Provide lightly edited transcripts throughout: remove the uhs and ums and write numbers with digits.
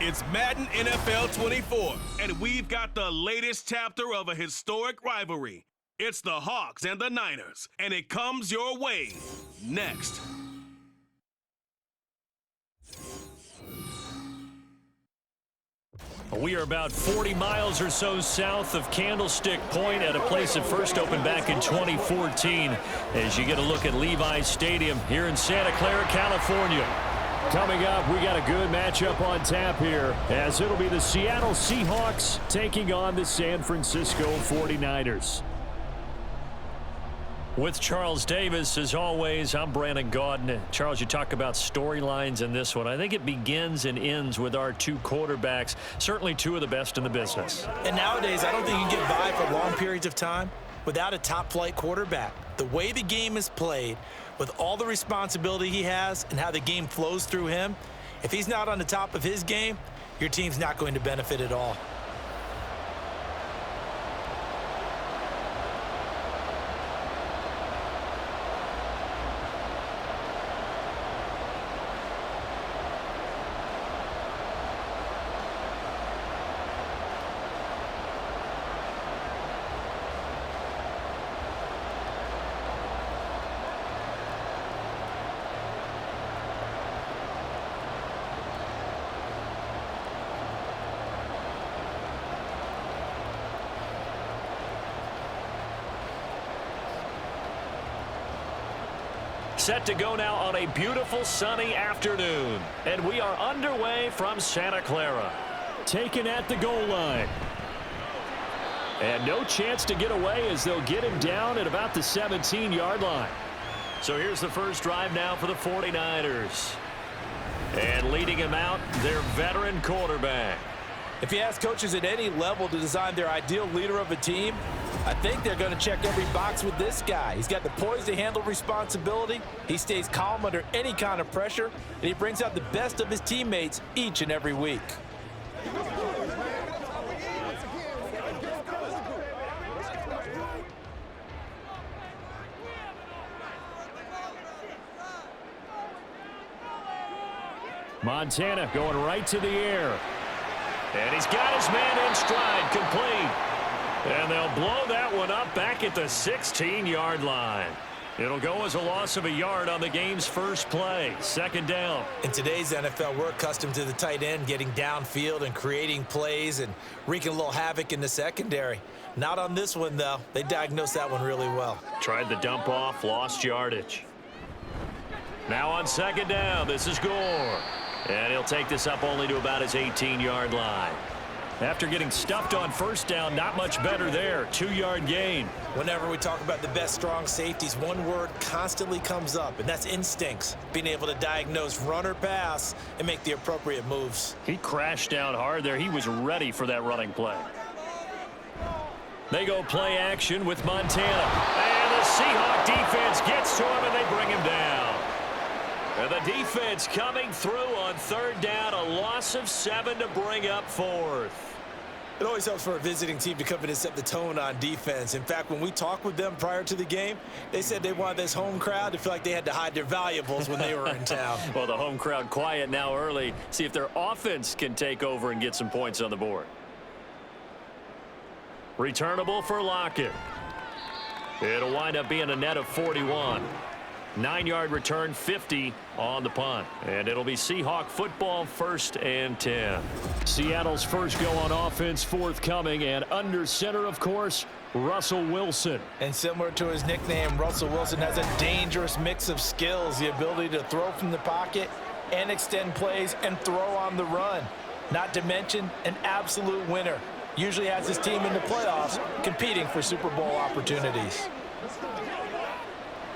It's Madden NFL 24, and we've got the latest chapter of a historic rivalry. It's the Hawks and the Niners, and it comes your way next. We are about 40 miles or so south of Candlestick Point at a place that first opened back in 2014 as you get a look at Levi's Stadium here in Santa Clara, California. Coming up, we got a good matchup on tap here as it'll be the Seattle Seahawks taking on the San Francisco 49ers. With Charles Davis, as always, I'm Brandon Gaudin. Charles, you talk about storylines in this one. I think it begins and ends with our two quarterbacks, certainly two of the best in the business. And nowadays, I don't think you can get by for long periods of time without a top-flight quarterback. The way the game is played, with all the responsibility he has and how the game flows through him, if he's not on the top of his game, your team's not going to benefit at all. Set to go now on a beautiful sunny afternoon. And we are underway from Santa Clara. Taken at the goal line. And no chance to get away as they'll get him down at about the 17-yard line. So here's the first drive now for the 49ers. And leading him out, their veteran quarterback. If you ask coaches at any level to design their ideal leader of a team, I think they're going to check every box with this guy. He's got the poise to handle responsibility. He stays calm under any kind of pressure, and he brings out the best of his teammates each and every week. Montana going right to the air. And he's got his man in stride, complete. And they'll blow that one up back at the 16-yard line. It'll go as a loss of a yard on the game's first play. Second down. In today's NFL, we're accustomed to the tight end getting downfield and creating plays and wreaking a little havoc in the secondary. Not on this one, though. They diagnosed that one really well. Tried the dump off, lost yardage. Now on second down, this is Gore. And he'll take this up only to about his 18-yard line. After getting stuffed on first down, not much better there. 2-yard gain. Whenever we talk about the best strong safeties, one word constantly comes up, and that's instincts. Being able to diagnose run or pass and make the appropriate moves. He crashed down hard there. He was ready for that running play. They go play action with Montana. And the Seahawk defense gets to him, and they bring him down. And the defense coming through on third down, a loss of 7 to bring up fourth. It always helps for a visiting team to come in and set the tone on defense. In fact, when we talked with them prior to the game, they said they wanted this home crowd to feel like they had to hide their valuables when they were in town. Well, the home crowd quiet now early. See if their offense can take over and get some points on the board. Returnable for Lockett. It'll wind up being a net of 41. 9-yard return, 50 on the punt. And it'll be Seahawk football, 1st and 10. Seattle's first go on offense forthcoming, and under center, of course, Russell Wilson. And similar to his nickname, Russell Wilson has a dangerous mix of skills, the ability to throw from the pocket and extend plays and throw on the run. Not to mention an absolute winner. Usually has his team in the playoffs competing for Super Bowl opportunities.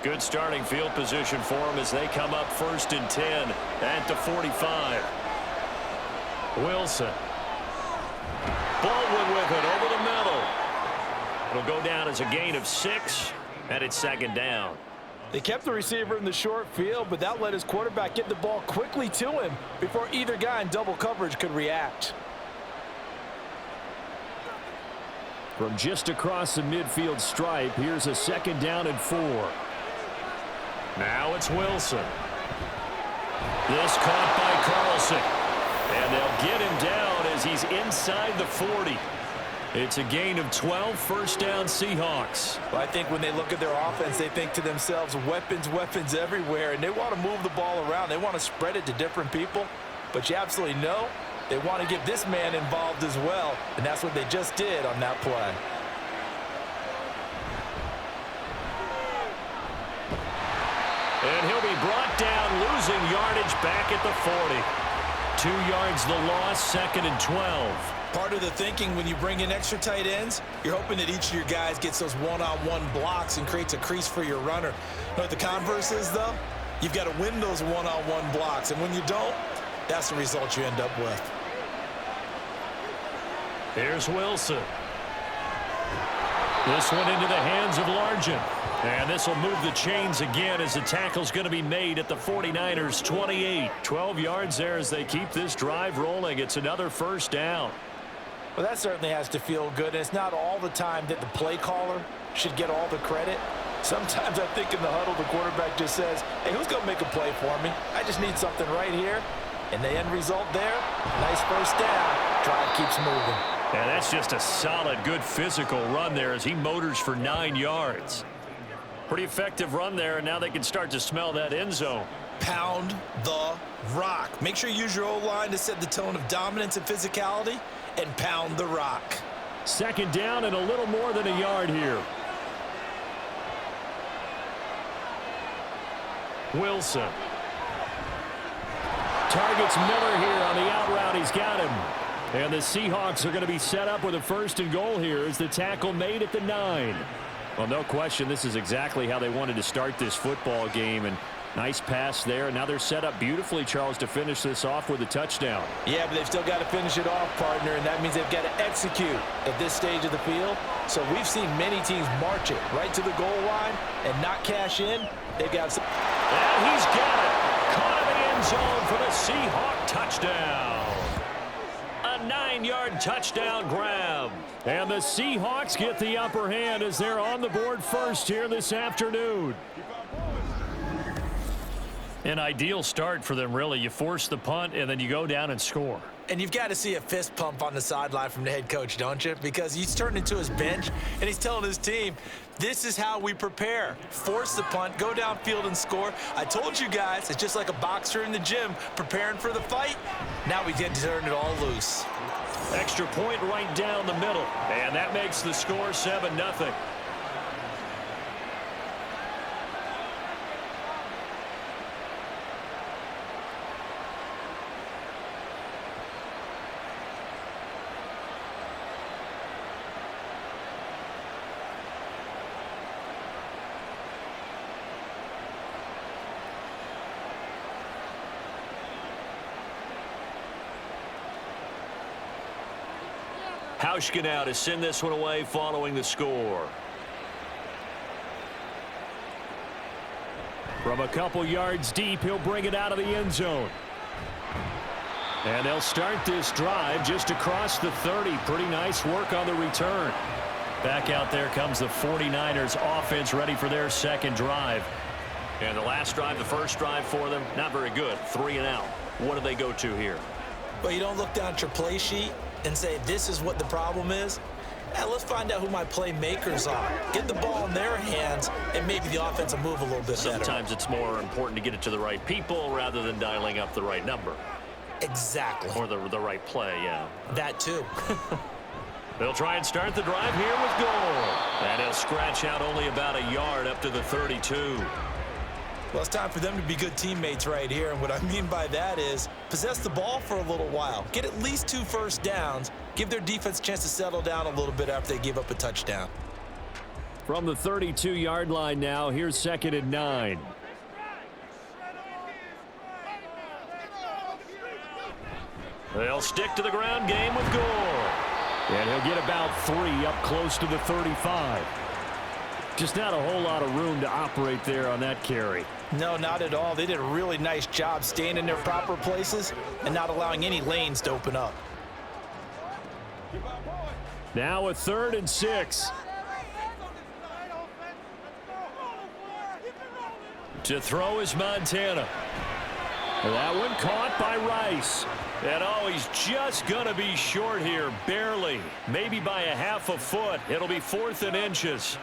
Good starting field position for them as they come up 1st and 10 at the 45. Wilson. Baldwin with it over the middle. It'll go down as a gain of 6, and it's 2nd down. They kept the receiver in the short field, but that let his quarterback get the ball quickly to him before either guy in double coverage could react. From just across the midfield stripe, here's a 2nd down and 4. Now it's Wilson. This caught by Carlson. And they'll get him down as he's inside the 40. It's a gain of 12, first down Seahawks. Well, I think when they look at their offense, they think to themselves, weapons, weapons everywhere, and they want to move the ball around. They want to spread it to different people, but you absolutely know they want to get this man involved as well, and that's what they just did on that play. And he'll be brought down, losing yardage back at the 40. 2 yards the loss, second and 12. Part of the thinking when you bring in extra tight ends, you're hoping that each of your guys gets those one-on-one blocks and creates a crease for your runner. You know what the converse is, though? You've got to win those one-on-one blocks, and when you don't, that's the result you end up with. Here's Wilson. This one into the hands of Largent. And this will move the chains again as the tackle's going to be made at the 49ers 28. 12 yards there as they keep this drive rolling. It's another first down. Well, that certainly has to feel good. It's not all the time that the play caller should get all the credit. Sometimes I think in the huddle, the quarterback just says, hey, who's going to make a play for me? I just need something right here. And the end result there, nice first down. Drive keeps moving. And that's just a solid, good physical run there as he motors for 9 yards. Pretty effective run there, and now they can start to smell that end zone. Pound the rock. Make sure you use your O-line to set the tone of dominance and physicality, and pound the rock. Second down and a little more than a yard here. Wilson. Targets Miller here on the out route. He's got him. And the Seahawks are going to be set up with a first and goal here as the tackle made at the 9. Well, no question, this is exactly how they wanted to start this football game. And nice pass there. Now they're set up beautifully, Charles, to finish this off with a touchdown. Yeah, but they've still got to finish it off, partner, and that means they've got to execute at this stage of the field. So we've seen many teams march it right to the goal line and not cash in. They've got some. And he's got it. Caught in the end zone for the Seahawk touchdown. A 9-yard touchdown grab. And the Seahawks get the upper hand as they're on the board first here this afternoon. An ideal start for them, really. You force the punt, and then you go down and score. And you've got to see a fist pump on the sideline from the head coach, don't you? Because he's turned into his bench, and he's telling his team, this is how we prepare. Force the punt, go downfield and score. I told you guys, it's just like a boxer in the gym preparing for the fight. Now we get to turn it all loose. Extra point right down the middle, and that makes the score 7-0. Hauschka now to send this one away following the score. From a couple yards deep, he'll bring it out of the end zone. And they'll start this drive just across the 30. Pretty nice work on the return. Back out there comes the 49ers offense ready for their second drive. And the last drive, the first drive for them, not very good. 3 and out. What do they go to here? Well, you don't look down at your play sheet and say, this is what the problem is. Let's find out who my playmakers are. Get the ball in their hands, and maybe the offense will move a little bit better. Sometimes it's more important to get it to the right people rather than dialing up the right number. Exactly. Or the right play, yeah. That too. They'll try and start the drive here with goal. And he'll scratch out only about a yard up to the 32. Well, it's time for them to be good teammates right here, and what I mean by that is possess the ball for a little while. Get at least 2 first downs. Give their defense a chance to settle down a little bit after they give up a touchdown. From the 32-yard line now, here's 2nd and 9. They'll stick to the ground game with Gore. And he'll get about 3 up close to the 35. Just not a whole lot of room to operate there on that carry. No, not at all. They did a really nice job staying in their proper places and not allowing any lanes to open up. Now a 3rd and 6. To throw is Montana. That one caught by Rice. And oh, he's just going to be short here, barely. Maybe by a half a foot. It'll be 4th and inches.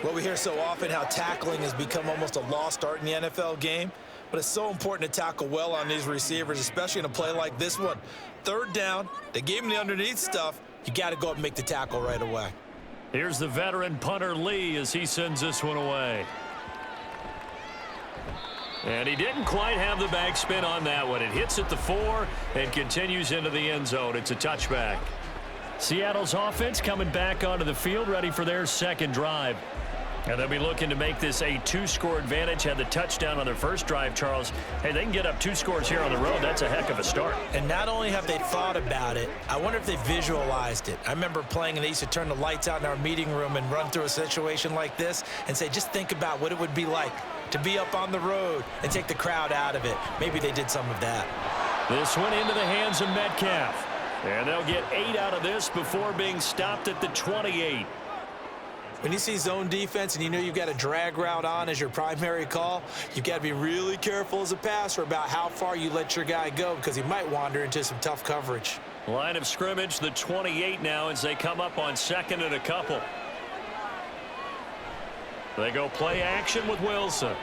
Well, we hear so often how tackling has become almost a lost art in the NFL game. But it's so important to tackle well on these receivers, especially in a play like this one. 3rd down, they gave him the underneath stuff. You got to go up and make the tackle right away. Here's the veteran punter Lee as he sends this one away. And he didn't quite have the backspin on that one. It hits at the 4 and continues into the end zone. It's a touchback. Seattle's offense coming back onto the field, ready for their second drive. And they'll be looking to make this a 2-score advantage. Had the touchdown on their first drive, Charles. Hey, they can get up 2 scores here on the road. That's a heck of a start. And not only have they thought about it, I wonder if they visualized it. I remember playing and they used to turn the lights out in our meeting room and run through a situation like this and say, just think about what it would be like to be up on the road and take the crowd out of it. Maybe they did some of that. This one into the hands of Metcalf. And they'll get 8 out of this before being stopped at the 28. When you see zone defense and you know you've got a drag route on as your primary call, you've got to be really careful as a passer about how far you let your guy go because he might wander into some tough coverage. Line of scrimmage, the 28 now as they come up on 2nd and a couple. They go play action with Wilson.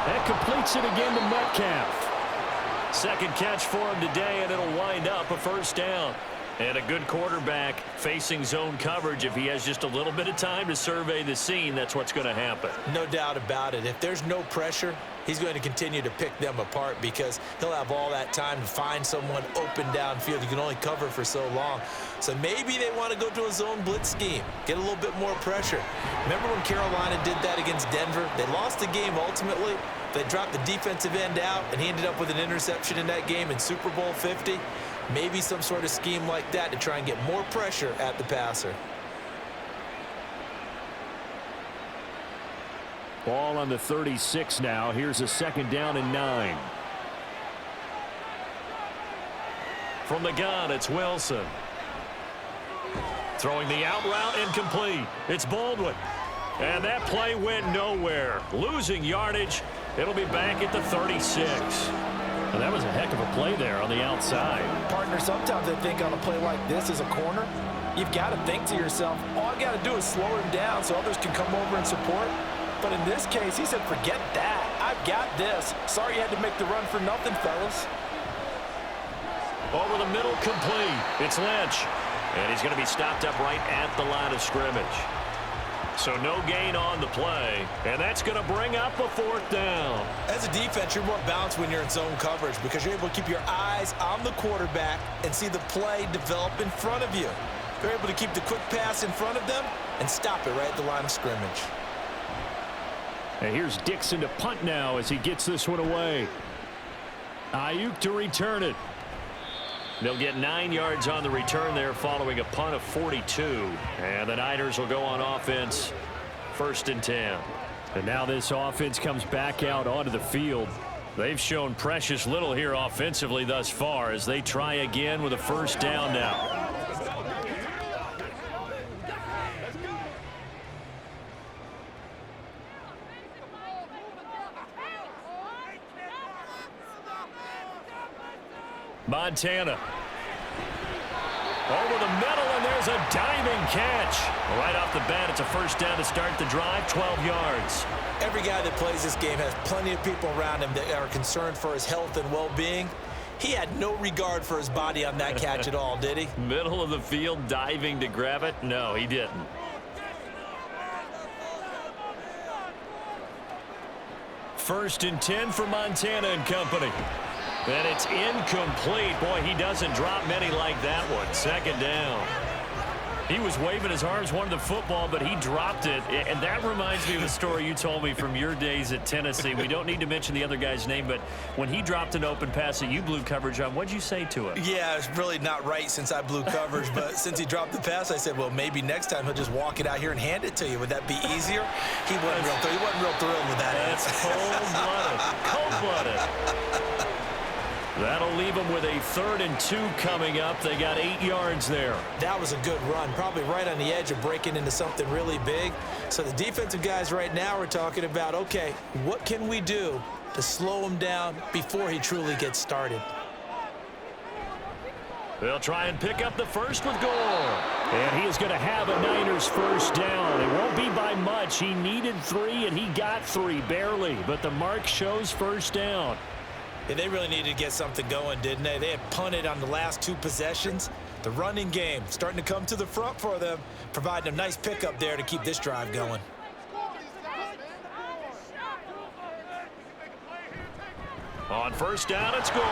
That completes it again to Metcalf. Second catch for him today, and it'll wind up a 1st down. And a good quarterback facing zone coverage. If he has just a little bit of time to survey the scene, that's what's going to happen. No doubt about it. If there's no pressure, he's going to continue to pick them apart because he'll have all that time to find someone open downfield. You can only cover for so long. So maybe they want to go to a zone blitz scheme, get a little bit more pressure. Remember when Carolina did that against Denver? They lost the game ultimately. They dropped the defensive end out, and he ended up with an interception in that game in Super Bowl 50. Maybe some sort of scheme like that to try and get more pressure at the passer. Ball on the 36 now. Here's a 2nd down and 9. From the gun, it's Wilson. Throwing the out route incomplete. It's Baldwin. And that play went nowhere. Losing yardage. It'll be back at the 36. Well, that was a heck of a play there on the outside. Partner, sometimes I think on a play like this as a corner, you've got to think to yourself, all I got to do is slow him down so others can come over and support. But in this case, he said, forget that. I've got this. Sorry you had to make the run for nothing, fellas. Over the middle, complete. It's Lynch. And he's going to be stopped up right at the line of scrimmage. So no gain on the play, and that's going to bring up a 4th down. As a defense, you're more balanced when you're in zone coverage because you're able to keep your eyes on the quarterback and see the play develop in front of you. You're able to keep the quick pass in front of them and stop it right at the line of scrimmage. And here's Dixon to punt now as he gets this one away. Ayuk to return it. They'll get 9 yards on the return there following a punt of 42. And the Niners will go on offense, 1st and 10. And now this offense comes back out onto the field. They've shown precious little here offensively thus far as they try again with a 1st down now. Montana. Over the middle, and there's a diving catch. Right off the bat, it's a 1st down to start the drive, 12 yards. Every guy that plays this game has plenty of people around him that are concerned for his health and well-being. He had no regard for his body on that catch at all, did he? Middle of the field, diving to grab it? No, he didn't. First and 10 for Montana and company. And it's incomplete. Boy, he doesn't drop many like that one. 2nd down. He was waving his arms, wanted the football, but he dropped it. And that reminds me of a story you told me from your days at Tennessee. We don't need to mention the other guy's name, but when he dropped an open pass that you blew coverage on, what'd you say to him? Yeah, it's really not right since I blew coverage, but since he dropped the pass, I said, well, maybe next time he'll just walk it out here and hand it to you. Would that be easier? He wasn't real thrilled with that. That's cold-blooded. Cold-blooded. That'll leave them with a 3rd and 2 coming up. They got 8 yards there. That was a good run, probably right on the edge of breaking into something really big. So the defensive guys right now are talking about, okay, what can we do to slow him down before he truly gets started? They'll try and pick up the first with Gore. And he is going to have a Niners first down. It won't be by much. He needed 3, and he got 3, barely. But the mark shows first down. Yeah, they really needed to get something going, didn't they? They had punted on the last 2 possessions. The running game starting to come to the front for them, providing a nice pickup there to keep this drive going. On first down, it's Gore.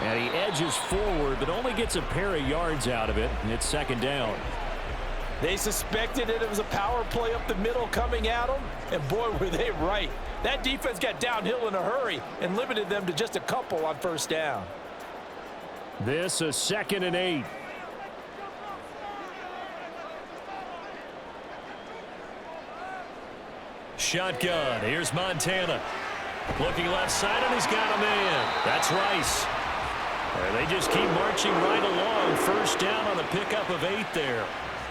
And he edges forward, but only gets a pair of yards out of it, and it's second down. They suspected it was a power play up the middle coming at them, and boy, were they right. That defense got downhill in a hurry and limited them to just a couple on first down. This is 2nd and 8. Shotgun. Here's Montana. Looking left side, and he's got a man. That's Rice. And they just keep marching right along. First down on a pickup of 8 there.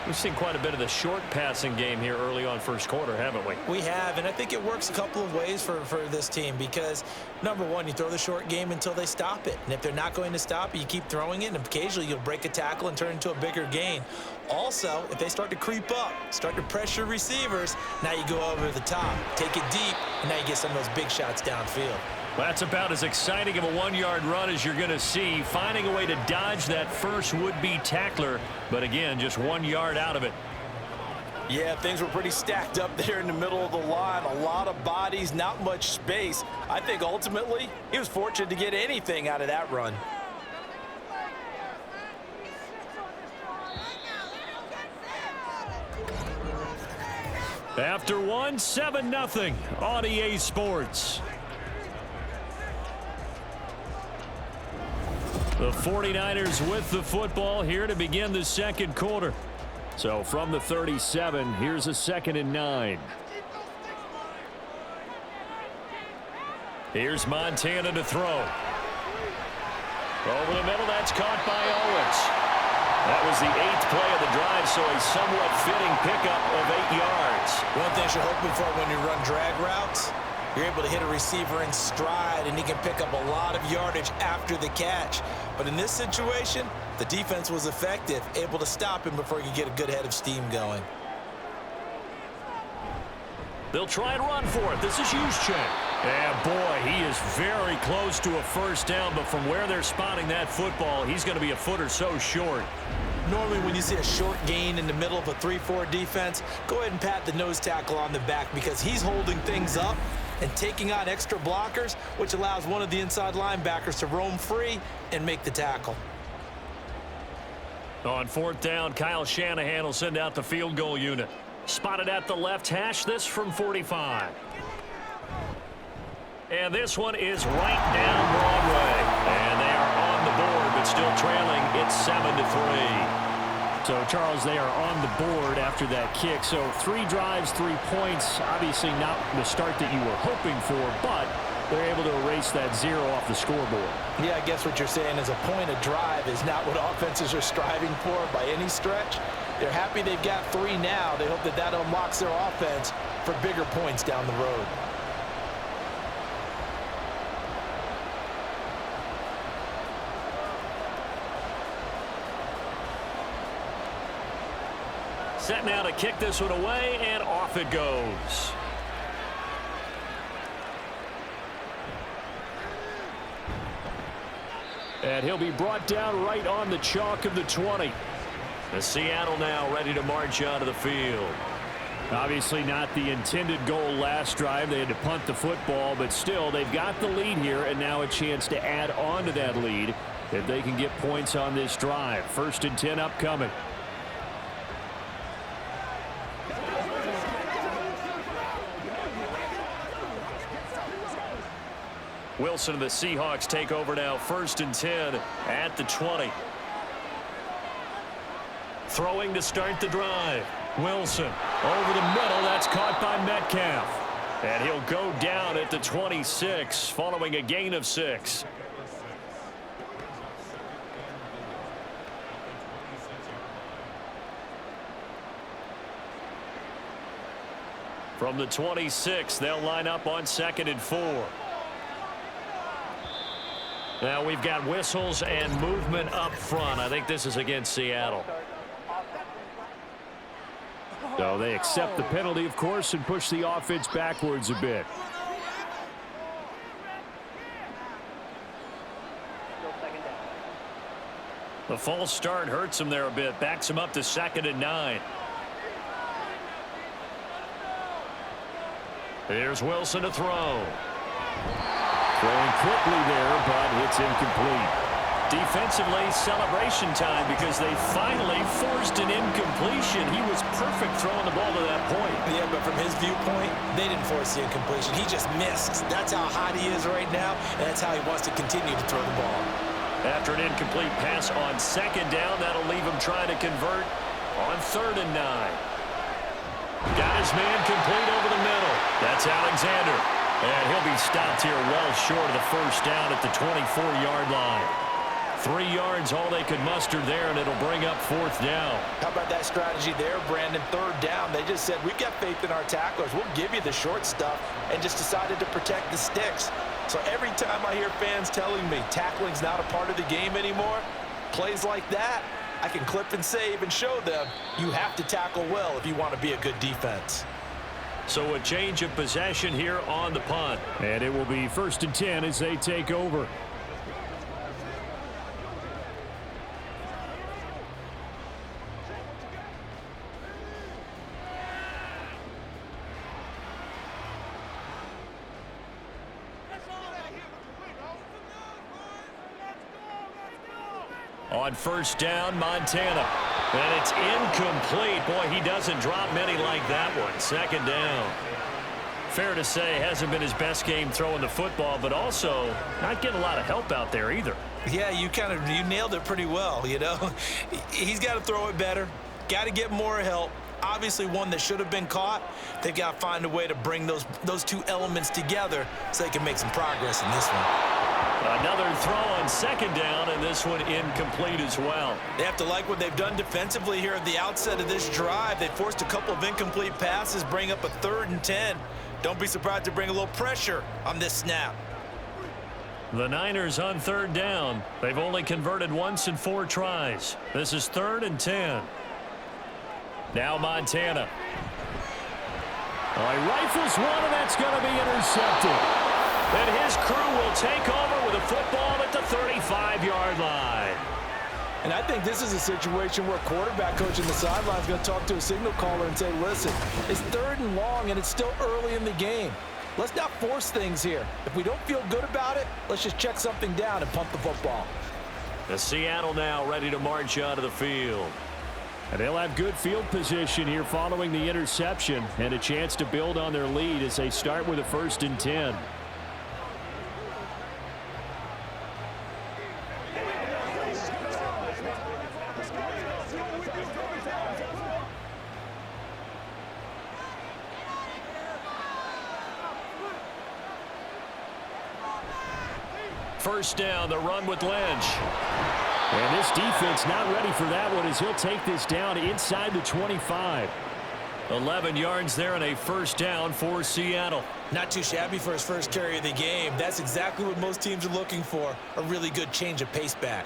We've seen quite a bit of the short passing game here early on first quarter, haven't we? We have, and I think it works a couple of ways for this team because, number one, you throw the short game until they stop it. And if they're not going to stop it, you keep throwing it, and occasionally you'll break a tackle and turn into a bigger gain. Also, if they start to creep up, start to pressure receivers, now you go over the top, take it deep, and now you get some of those big shots downfield. That's about as exciting of a 1-yard run as you're going to see. Finding a way to dodge that first would-be tackler, but again, just 1 yard out of it. Yeah, things were pretty stacked up there in the middle of the line. A lot of bodies, not much space. I think ultimately he was fortunate to get anything out of that run. After 1, 7-0 on EA Sports. The 49ers with the football here to begin the second quarter. So from the 37, here's a 2nd and 9. Here's Montana to throw. Over the middle, that's caught by Owens. That was the 8th play of the drive, so a somewhat fitting pickup of 8 yards. One thing you're hoping for when you run drag routes, you're able to hit a receiver in stride, and he can pick up a lot of yardage after the catch. But in this situation, the defense was effective, able to stop him before he could get a good head of steam going. They'll try and run for it. This is Juszczyk. And boy, he is very close to a first down, but from where they're spotting that football, he's going to be a foot or so short. Normally when you see a short gain in the middle of a 3-4 defense, go ahead and pat the nose tackle on the back because he's holding things up and taking on extra blockers, which allows one of the inside linebackers to roam free and make the tackle. On 4th down, Kyle Shanahan will send out the field goal unit. Spotted at the left hash, this from 45. And this one is right down Broadway. And they are on the board, but still trailing. It's 7-3. So, Charles, they are on the board after that kick. So 3 drives, 3 points. Obviously not the start that you were hoping for, but they're able to erase that 0 off the scoreboard. Yeah, I guess what you're saying is a point of drive is not what offenses are striving for by any stretch. They're happy they've got 3 now. They hope that that unlocks their offense for bigger points down the road. Set now to kick this one away, and off it goes. And he'll be brought down right on the chalk of the 20. The Seattle now ready to march onto the field. Obviously not the intended goal last drive. They had to punt the football, but still they've got the lead here, and now a chance to add on to that lead if they can get points on this drive. 1st and 10 upcoming. Wilson and the Seahawks take over now. 1st and 10 at the 20. Throwing to start the drive. Wilson over the middle. That's caught by Metcalf. And he'll go down at the 26 following a gain of 6. From the 26, they'll line up on 2nd and 4. Now we've got whistles and movement up front. I think this is against Seattle. So they accept the penalty, of course, and push the offense backwards a bit. The false start hurts him there a bit. Backs him up to 2nd and 9. Here's Wilson to throw. Throwing quickly there, but it's incomplete. Defensively, celebration time because they finally forced an incompletion. He was perfect throwing the ball to that point. Yeah, but from his viewpoint, they didn't force the incompletion. He just missed. That's how hot he is right now, and that's how he wants to continue to throw the ball. After an incomplete pass on 2nd down, that'll leave him trying to convert on 3rd and 9. Got his man complete over the middle. That's Alexander. And he'll be stopped here well short of the 1st down at the 24-yard line. 3 yards, all they could muster there, and it'll bring up 4th down. How about that strategy there, Brandon? 3rd down. They just said, we've got faith in our tacklers. We'll give you the short stuff, and just decided to protect the sticks. So every time I hear fans telling me tackling's not a part of the game anymore, plays like that, I can clip and save and show them you have to tackle well if you want to be a good defense. So a change of possession here on the punt. And it will be 1st and 10 as they take over. On 1st down, Montana. And it's incomplete. Boy, he doesn't drop many like that one. 2nd down. Fair to say, hasn't been his best game throwing the football, but also not getting a lot of help out there either. Yeah, you nailed it pretty well, you know. He's got to throw it better. Got to get more help. Obviously one that should have been caught. They've got to find a way to bring those two elements together so they can make some progress in this one. Another throw on 2nd down, and this one incomplete as well. They have to like what they've done defensively here at the outset of this drive. They forced a couple of incomplete passes, bring up a 3rd and 10. Don't be surprised to bring a little pressure on this snap. The Niners on 3rd down. They've only converted once in 4 tries. This is 3rd and 10. Now Montana. He rifles one, and that's going to be intercepted. And his crew will take over with a football at the 35-yard line. And I think this is a situation where quarterback coach in the sideline is going to talk to a signal caller and say, listen, it's 3rd and long, and it's still early in the game. Let's not force things here. If we don't feel good about it, let's just check something down and punt the football. The Seattle now ready to march onto the field. And they'll have good field position here following the interception and a chance to build on their lead as they start with a 1st and 10. First down, the run with Lynch. And this defense not ready for that one as he'll take this down inside the 25. 11 yards there and a 1st down for Seattle. Not too shabby for his first carry of the game. That's exactly what most teams are looking for, a really good change of pace back.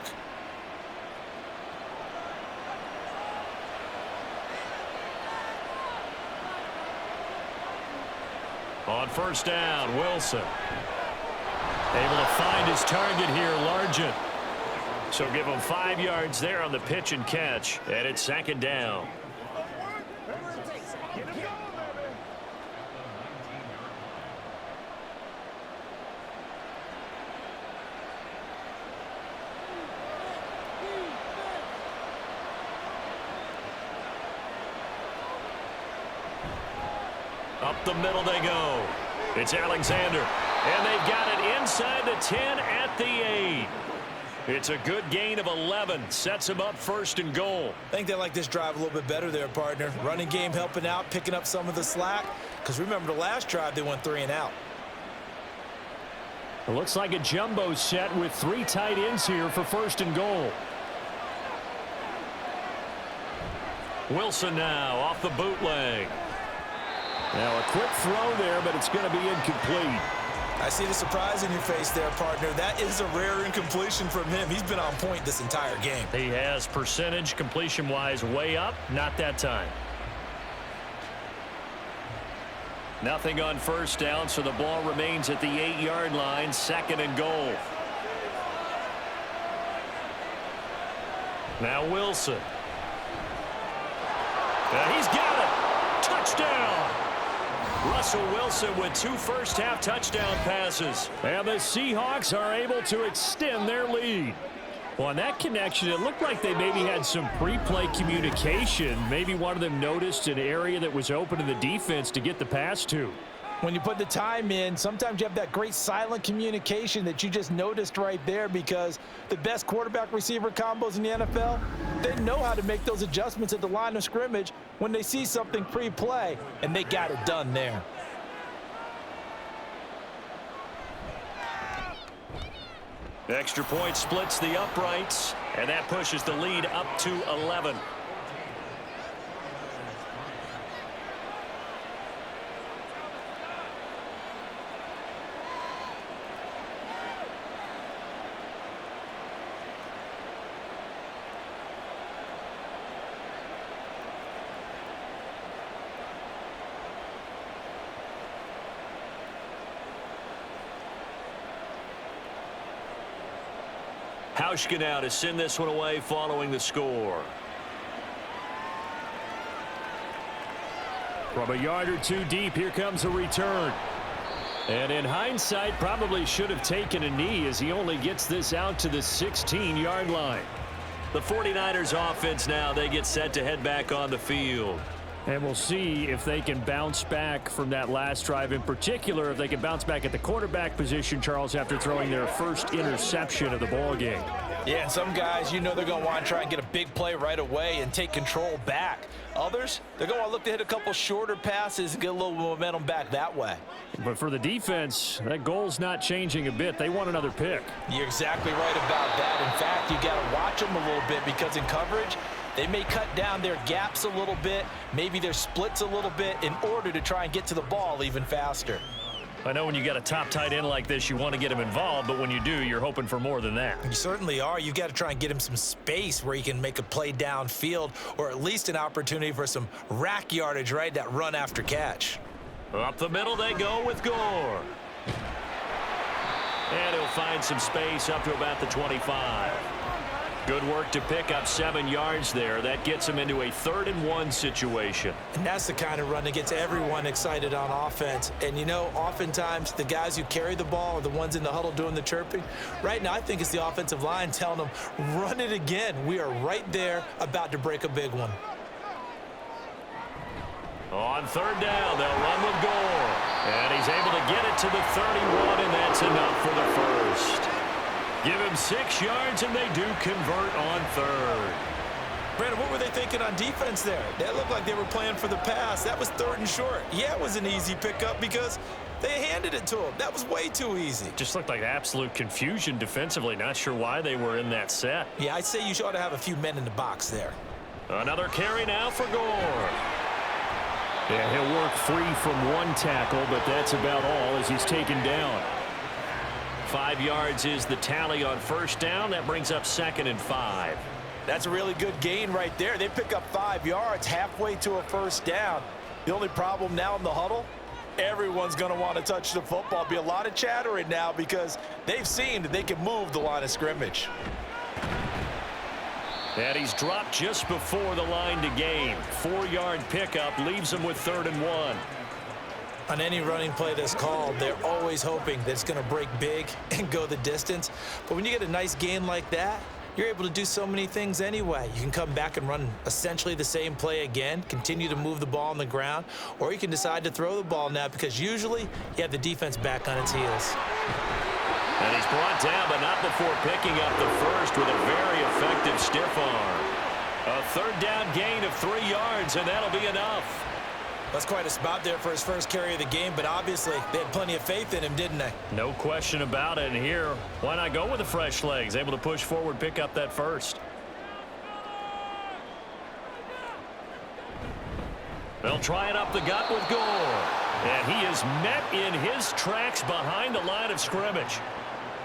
On 1st down, Wilson. Able to find his target here, Largent. So give him 5 yards there on the pitch and catch, and it's 2nd down. Up the middle they go. It's Alexander. And they've got it inside the 10 at the 8. It's a good gain of 11. Sets them up 1st and goal. I think they like this drive a little bit better there, partner. Running game helping out, picking up some of the slack. Because remember, the last drive, they went 3 and out. It looks like a jumbo set with 3 tight ends here for 1st and goal. Wilson now off the bootleg. Now a quick throw there, but it's going to be incomplete. I see the surprise in your face there, partner. That is a rare incompletion from him. He's been on point this entire game. He has percentage completion-wise way up, not that time. Nothing on first down, so the ball remains at the 8-yard line, 2nd and goal. Now Wilson. He's got it. Touchdown. Russell Wilson with 2 first-half touchdown passes. And the Seahawks are able to extend their lead. Well, on that connection, it looked like they maybe had some pre-play communication. Maybe one of them noticed an area that was open to the defense to get the pass to. When you put the time in, sometimes you have that great silent communication that you just noticed right there, because the best quarterback-receiver combos in the NFL, they know how to make those adjustments at the line of scrimmage when they see something pre-play, and they got it done there. Extra point splits the uprights, and that pushes the lead up to 11. Hauschka now to send this one away following the score. From a yard or 2 deep, here comes a return. And in hindsight, probably should have taken a knee, as he only gets this out to the 16-yard line. The 49ers offense now, they get set to head back on the field. And we'll see if they can bounce back from that last drive, in particular if they can bounce back at the quarterback position, Charles, after throwing their first interception of the ball game. Yeah, and some guys, you know, they're going to want to try and get a big play right away and take control back. Others, they're going to want to look to hit a couple shorter passes and get a little momentum back that way. But for the defense, that goal's not changing a bit. They want another pick. You're exactly right about that. In fact, you got to watch them a little bit, because in coverage, they may cut down their gaps a little bit, maybe their splits a little bit, in order to try and get to the ball even faster. I know when you got a top tight end like this, you want to get him involved, but when you do, you're hoping for more than that. You certainly are. You got to try and get him some space where he can make a play downfield, or at least an opportunity for some rack yardage, right? That run after catch. Up the middle they go with Gore. And he'll find some space up to about the 25. Good work to pick up 7 yards there. That gets him into a 3rd and 1 situation. And that's the kind of run that gets everyone excited on offense. And, you know, oftentimes the guys who carry the ball are the ones in the huddle doing the chirping. Right now, I think it's the offensive line telling them, run it again. We are right there about to break a big one. On 3rd down, they'll run with Gore. And he's able to get it to the 31, and that's enough for the first. Give him 6 yards, and they do convert on 3rd. Brandon, what were they thinking on defense there? That looked like they were playing for the pass. That was 3rd and short. Yeah, it was an easy pickup because they handed it to him. That was way too easy. Just looked like absolute confusion defensively. Not sure why they were in that set. Yeah, I'd say you ought to have a few men in the box there. Another carry now for Gore. Yeah, he'll work free from 1 tackle, but that's about all as he's taken down. 5 yards is the tally on first down. That brings up 2nd and 5. That's a really good gain right there. They pick up 5 yards halfway to a first down. The only problem now in the huddle, everyone's going to want to touch the football. Be a lot of chattering now because they've seen that they can move the line of scrimmage. And he's dropped just before the line to gain. 4-yard pickup leaves him with 3rd and 1. On any running play that's called, they're always hoping that it's going to break big and go the distance. But when you get a nice gain like that, you're able to do so many things anyway. You can come back and run essentially the same play again, continue to move the ball on the ground, or you can decide to throw the ball now because usually you have the defense back on its heels. And he's brought down, but not before picking up the first with a very effective stiff arm. A 3rd down gain of 3 yards, and that'll be enough. That's quite a spot there for his first carry of the game, but obviously they had plenty of faith in him, didn't they? No question about it. And here, why not go with the fresh legs? Able to push forward, pick up that first. They'll try it up the gut with Gore. And he is met in his tracks behind the line of scrimmage.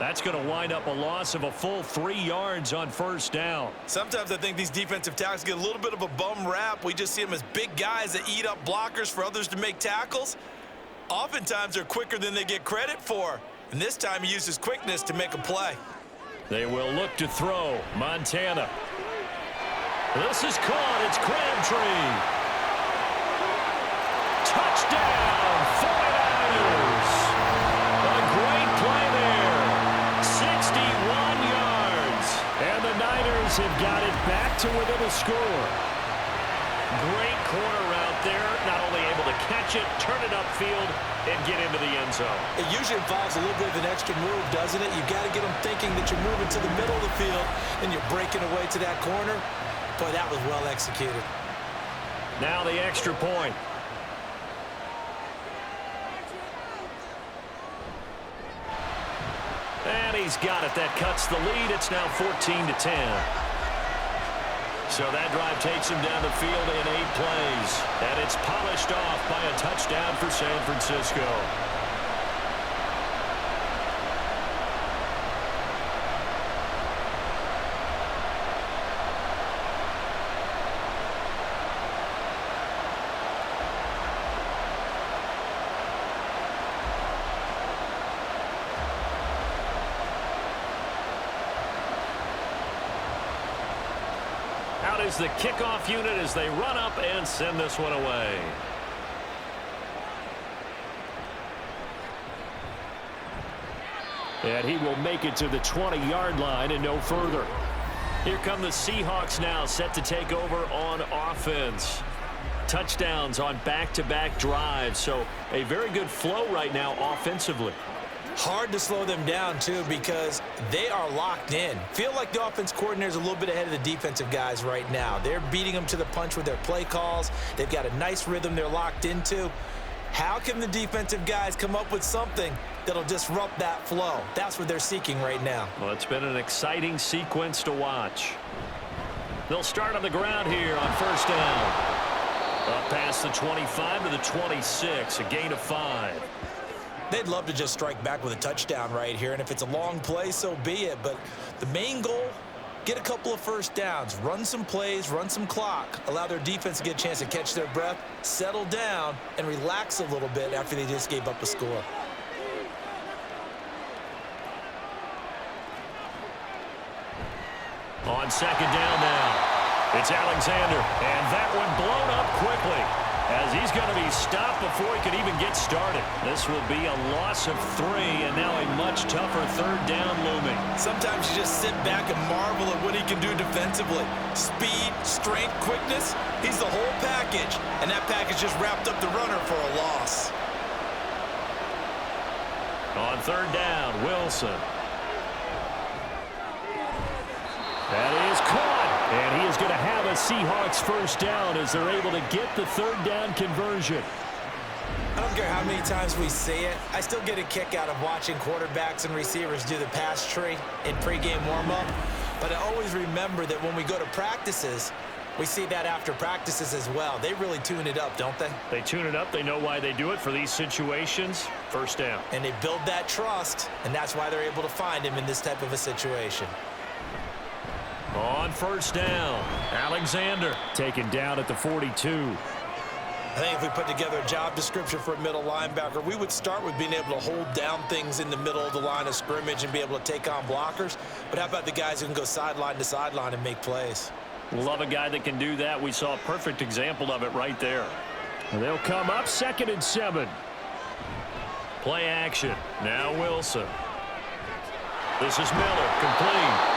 That's going to wind up a loss of a full 3 yards on first down. Sometimes I think these defensive tackles get a little bit of a bum rap. We just see them as big guys that eat up blockers for others to make tackles. Oftentimes they're quicker than they get credit for. And this time he uses quickness to make a play. They will look to throw. Montana. This is caught. It's Crabtree. Touchdown, 49ers. A great play there. 61 yards. And the Niners have got it back to within a score. Great corner route there. Not only able to catch it, turn it upfield, and get into the end zone. It usually involves a little bit of an extra move, doesn't it? You've got to get them thinking that you're moving to the middle of the field and you're breaking away to that corner. Boy, that was well executed. Now the extra point. And he's got it. That cuts the lead. It's now 14-10. So that drive takes him down the field in 8 plays. And it's polished off by a touchdown for San Francisco. Out is the kickoff unit as they run up and send this one away. And he will make it to the 20-yard line and no further. Here come the Seahawks now, set to take over on offense. Touchdowns on back-to-back drives, so a very good flow right now offensively. Hard to slow them down, too, because they are locked in. Feel like the offense coordinator is a little bit ahead of the defensive guys right now. They're beating them to the punch with their play calls. They've got a nice rhythm they're locked into. How can the defensive guys come up with something that'll disrupt that flow? That's what they're seeking right now. Well, it's been an exciting sequence to watch. They'll start on the ground here on first down. Up past the 25 to the 26, a gain of 5. They'd love to just strike back with a touchdown right here, and if it's a long play, so be it. But the main goal, get a couple of first downs, run some plays, run some clock, allow their defense to get a chance to catch their breath, settle down, and relax a little bit after they just gave up a score. On second down now, it's Alexander, and that one blown up quickly, as he's going to be stopped before he can even get started. This will be a loss of 3, and now a much tougher third down looming. Sometimes you just sit back and marvel at what he can do defensively. Speed, strength, quickness, he's the whole package, and that package just wrapped up the runner for a loss. On third down, Wilson. That is caught, and he is going to have a Seahawks first down as they're able to get the third down conversion. I don't care how many times we see it. I still get a kick out of watching quarterbacks and receivers do the pass tree in pregame warm-up. But I always remember that when we go to practices, we see that after practices as well. They really tune it up, don't they? They tune it up. They know why they do it for these situations. First down. And they build that trust, and that's why they're able to find him in this type of a situation. On first down, Alexander taken down at the 42. I think if we put together a job description for a middle linebacker, we would start with being able to hold down things in the middle of the line of scrimmage and be able to take on blockers. But how about the guys who can go sideline to sideline and make plays? Love a guy that can do that. We saw a perfect example of it right there. They'll come up 2nd and 7. Play action. Now Wilson. This is Miller, complete.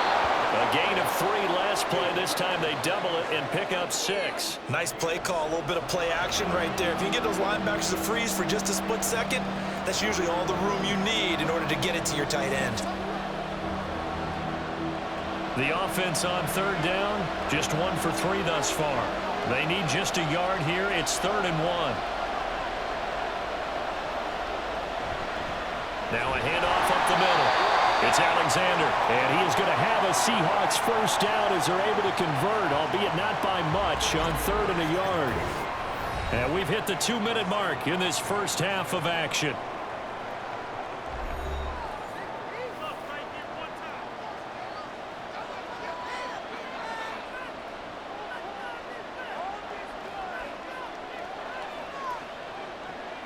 A gain of 3 last play. This time they double it and pick up 6. Nice play call, a little bit of play action right there. If you can get those linebackers to freeze for just a split second, that's usually all the room you need in order to get it to your tight end. The offense on third down, just 1 for 3 thus far. They need just a yard here. It's 3rd and 1. Now a handoff up the middle. It's Alexander, and he is going to have a Seahawks first down as they're able to convert, albeit not by much, on 3rd and a yard. And we've hit the 2-minute mark in this first half of action.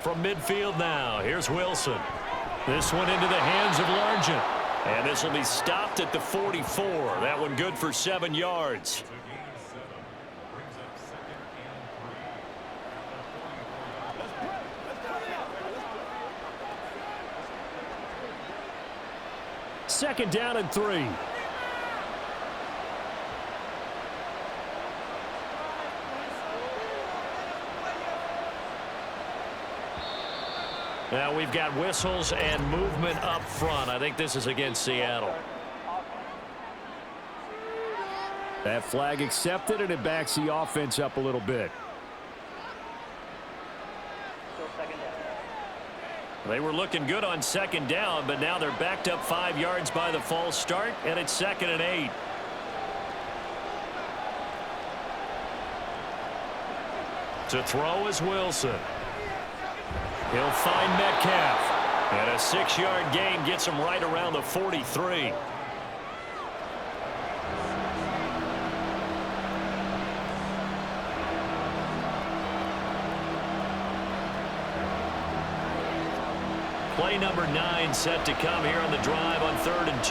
From midfield now, here's Wilson. This one into the hands of Largent. And this will be stopped at the 44. That one good for 7 yards. Second down and 3. Now we've got whistles and movement up front. I think this is against Seattle. That flag accepted, and it backs the offense up a little bit. They were looking good on second down, but now they're backed up 5 yards by the false start, and it's 2nd and 8. To throw is Wilson. He'll find Metcalf. And a 6-yard gain gets him right around the 43. Play number 9 set to come here on the drive on 3rd and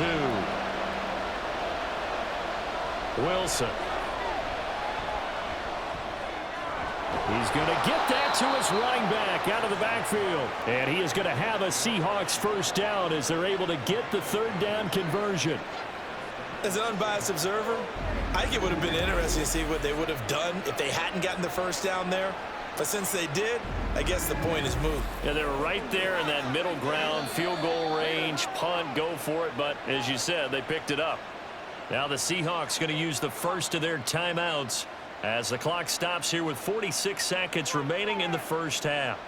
2. Wilson. He's going to get that to his running back out of the backfield. And he is going to have a Seahawks first down as they're able to get the 3rd down conversion. As an unbiased observer, I think it would have been interesting to see what they would have done if they hadn't gotten the first down there. But since they did, I guess the point is moot. Yeah, they were right there in that middle ground, field goal range, punt, go for it. But as you said, they picked it up. Now the Seahawks going to use the first of their timeouts as the clock stops here with 46 seconds remaining in the first half.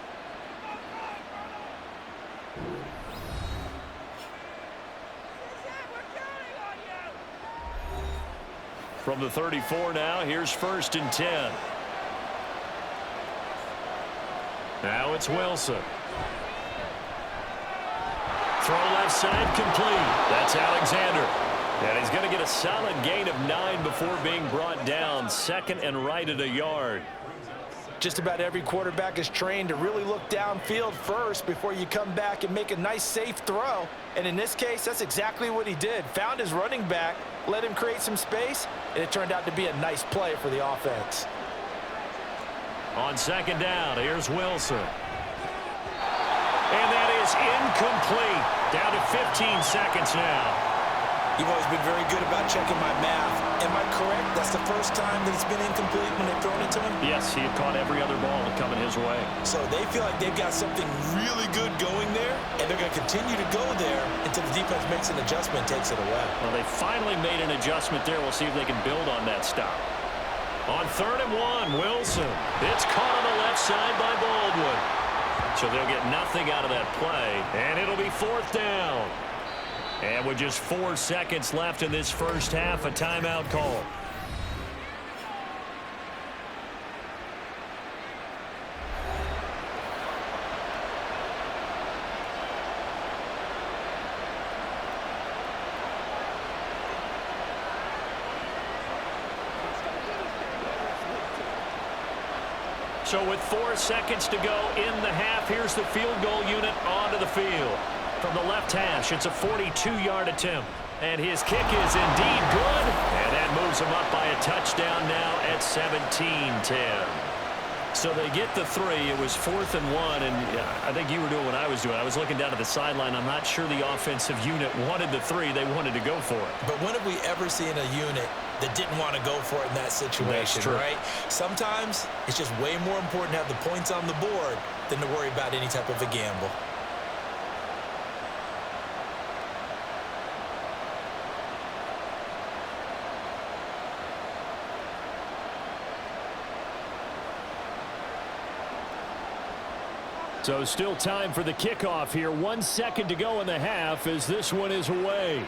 From the 34 now, here's 1st and 10. Now it's Wilson. Throw left side complete. That's Alexander. And he's going to get a solid gain of 9 before being brought down. 2nd and right at a yard. Just about every quarterback is trained to really look downfield first before you come back and make a nice, safe throw. And in this case, that's exactly what he did. Found his running back, let him create some space, and it turned out to be a nice play for the offense. On 2nd down, here's Wilson. And that is incomplete. Down to 15 seconds now. You've always been very good about checking my math. Am I correct? That's the first time that it's been incomplete when they've thrown it to him? Yes, he had caught every other ball coming his way. So they feel like they've got something really good going there, and they're going to continue to go there until the defense makes an adjustment and takes it away. Well, they finally made an adjustment there. We'll see if they can build on that stop. On 3rd and 1, Wilson. It's caught on the left side by Baldwin. So they'll get nothing out of that play, and it'll be 4th down. And with just 4 seconds left in this first half, a timeout call. So with 4 seconds to go in the half, here's the field goal unit onto the field. From the left hash, it's a 42-yard attempt. And his kick is indeed good. And that moves him up by a touchdown now at 17-10. So they get the 3. It was 4th and 1. And I think you were doing what I was doing. I was looking down at the sideline. I'm not sure the offensive unit wanted the 3. They wanted to go for it. But when have we ever seen a unit that didn't want to go for it in that situation, right? Sometimes it's just way more important to have the points on the board than to worry about any type of a gamble. So still time for the kickoff here. 1 second to go in the half as this one is away.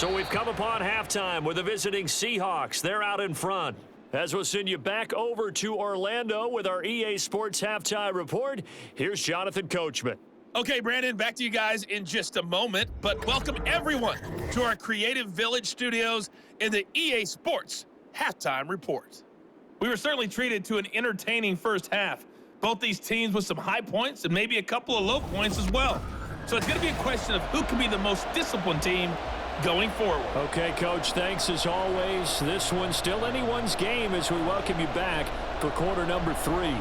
So we've come upon halftime with the visiting Seahawks. They're out in front. As we'll send you back over to Orlando with our EA Sports Halftime Report, here's Jonathan Coachman. Okay, Brandon, back to you guys in just a moment, but welcome everyone to our Creative Village studios in the EA Sports Halftime Report. We were certainly treated to an entertaining first half. Both these teams with some high points and maybe a couple of low points as well. So it's going to be a question of who can be the most disciplined team going forward. Okay, Coach, thanks as always. This one's still anyone's game as we welcome you back for quarter number 3.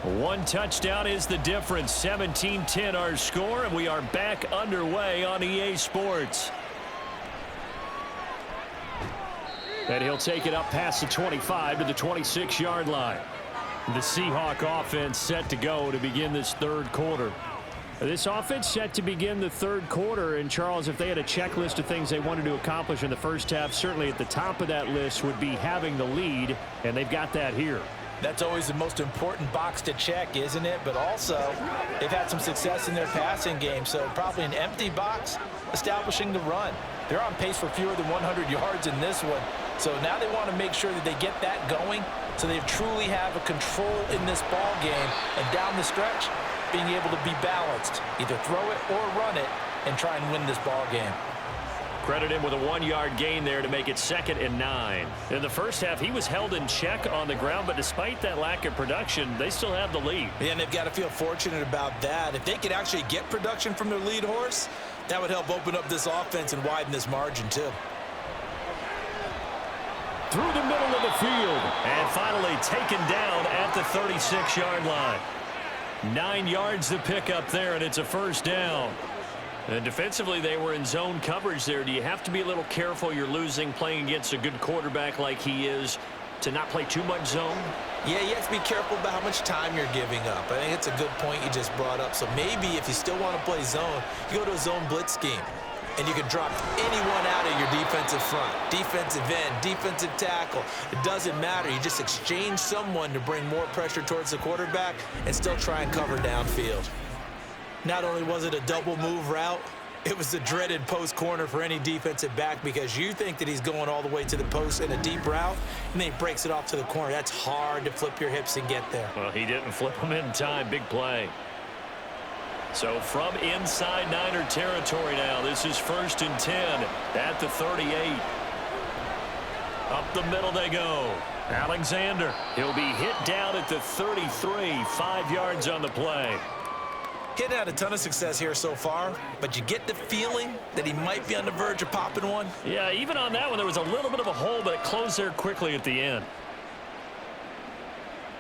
One touchdown is the difference. 17-10 our score, and we are back underway on EA Sports. And he'll take it up past the 25 to the 26-yard line. The Seahawk offense set to go to begin this third quarter. This offense set to begin the third quarter, and Charles, if they had a checklist of things they wanted to accomplish in the first half, certainly at the top of that list would be having the lead, and they've got that here. That's always the most important box to check, isn't it? But also, they've had some success in their passing game, so probably an empty box establishing the run. They're on pace for fewer than 100 yards in this one, so now they want to make sure that they get that going so they truly have a control in this ball game, and down the stretch, being able to be balanced, either throw it or run it, and try and win this ball game. Credit him with a 1-yard gain there to make it 2nd and 9. In the first half, he was held in check on the ground, but despite that lack of production, they still have the lead. Yeah, and they've got to feel fortunate about that. If they could actually get production from their lead horse, that would help open up this offense and widen this margin, too. Through the middle of the field, and finally taken down at the 36-yard line. 9 yards to pick up there, and it's a first down. And defensively, they were in zone coverage there. Do you have to be a little careful? You're losing playing against a good quarterback like he is to not play too much zone? Yeah, you have to be careful about how much time you're giving up. I think it's a good point you just brought up. So maybe if you still want to play zone, you go to a zone blitz scheme. And you can drop anyone out of your defensive front, defensive end, defensive tackle. It doesn't matter. You just exchange someone to bring more pressure towards the quarterback and still try and cover downfield. Not only was it a double move route, it was the dreaded post corner for any defensive back because you think that he's going all the way to the post in a deep route, and then he breaks it off to the corner. That's hard to flip your hips and get there. Well, he didn't flip them in time. Big play. So from inside Niner territory now, this is 1st and 10 at the 38. Up the middle they go. Alexander, he'll be hit down at the 33, 5 yards on the play. Kid had a ton of success here so far, but you get the feeling that he might be on the verge of popping one. Yeah, even on that one, there was a little bit of a hole, but it closed there quickly at the end.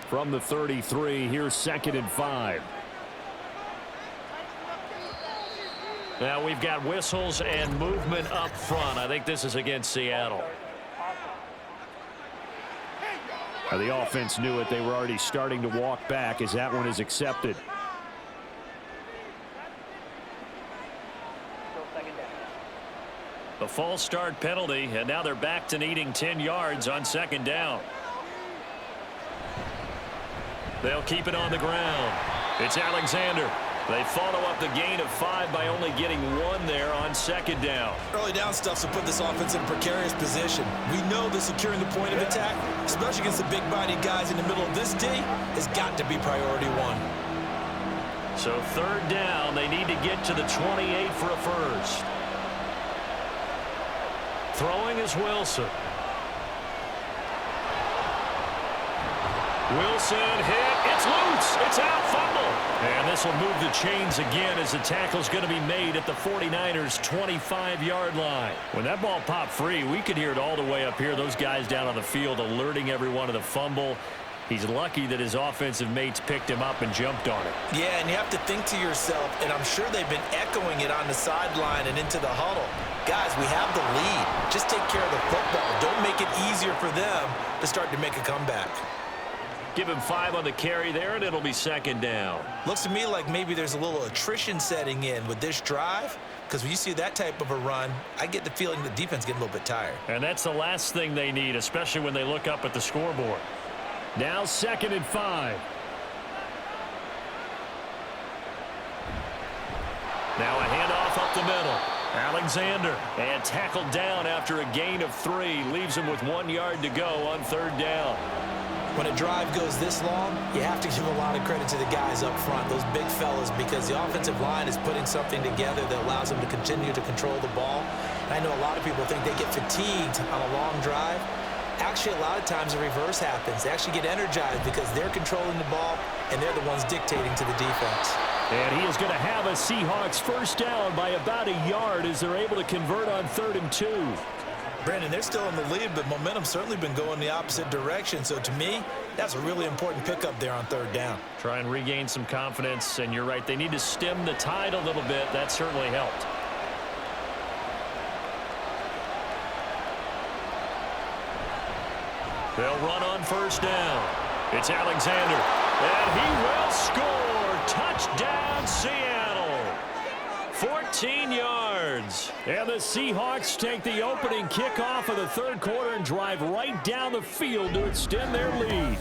From the 33, here's 2nd and 5. Now we've got whistles and movement up front. I think this is against Seattle. The offense knew it. They were already starting to walk back as that one is accepted. The false start penalty, and now they're back to needing 10 yards on 2nd down. They'll keep it on the ground. It's Alexander. They follow up the gain of 5 by only getting 1 there on 2nd down. Early down stuff's to put this offense in a precarious position. We know that securing the point of attack, especially against the big-bodied guys in the middle of this D, has got to be priority 1. So 3rd down, they need to get to the 28 for a first. Throwing is Wilson. Wilson hit. It's loose. It's out. Fumble. And this will move the chains again as the tackle's going to be made at the 49ers' 25-yard line. When that ball popped free, we could hear it all the way up here. Those guys down on the field alerting everyone of the fumble. He's lucky that his offensive mates picked him up and jumped on it. Yeah, and you have to think to yourself, and I'm sure they've been echoing it on the sideline and into the huddle. Guys, we have the lead. Just take care of the football. Don't make it easier for them to start to make a comeback. Give him 5 on the carry there, and it'll be second down. Looks to me like maybe there's a little attrition setting in with this drive, because when you see that type of a run, I get the feeling the defense getting a little bit tired. And that's the last thing they need, especially when they look up at the scoreboard. Now 2nd and 5. Now a handoff up the middle. Alexander, and tackled down after a gain of 3. Leaves him with 1 yard to go on 3rd down. When a drive goes this long, you have to give a lot of credit to the guys up front, those big fellas, because the offensive line is putting something together that allows them to continue to control the ball. And I know a lot of people think they get fatigued on a long drive. Actually, a lot of times the reverse happens. They actually get energized because they're controlling the ball, and they're the ones dictating to the defense. And he is going to have a Seahawks 1st down by about a yard as they're able to convert on 3rd and 2. Brandon, they're still in the lead, but momentum's certainly been going the opposite direction. So to me, that's a really important pickup there on 3rd down. Try and regain some confidence, and you're right, they need to stem the tide a little bit. That certainly helped. They'll run on 1st down. It's Alexander, and he will score. Touchdown, Seattle. 14 yards. And the Seahawks take the opening kickoff of the 3rd quarter and drive right down the field to extend their lead.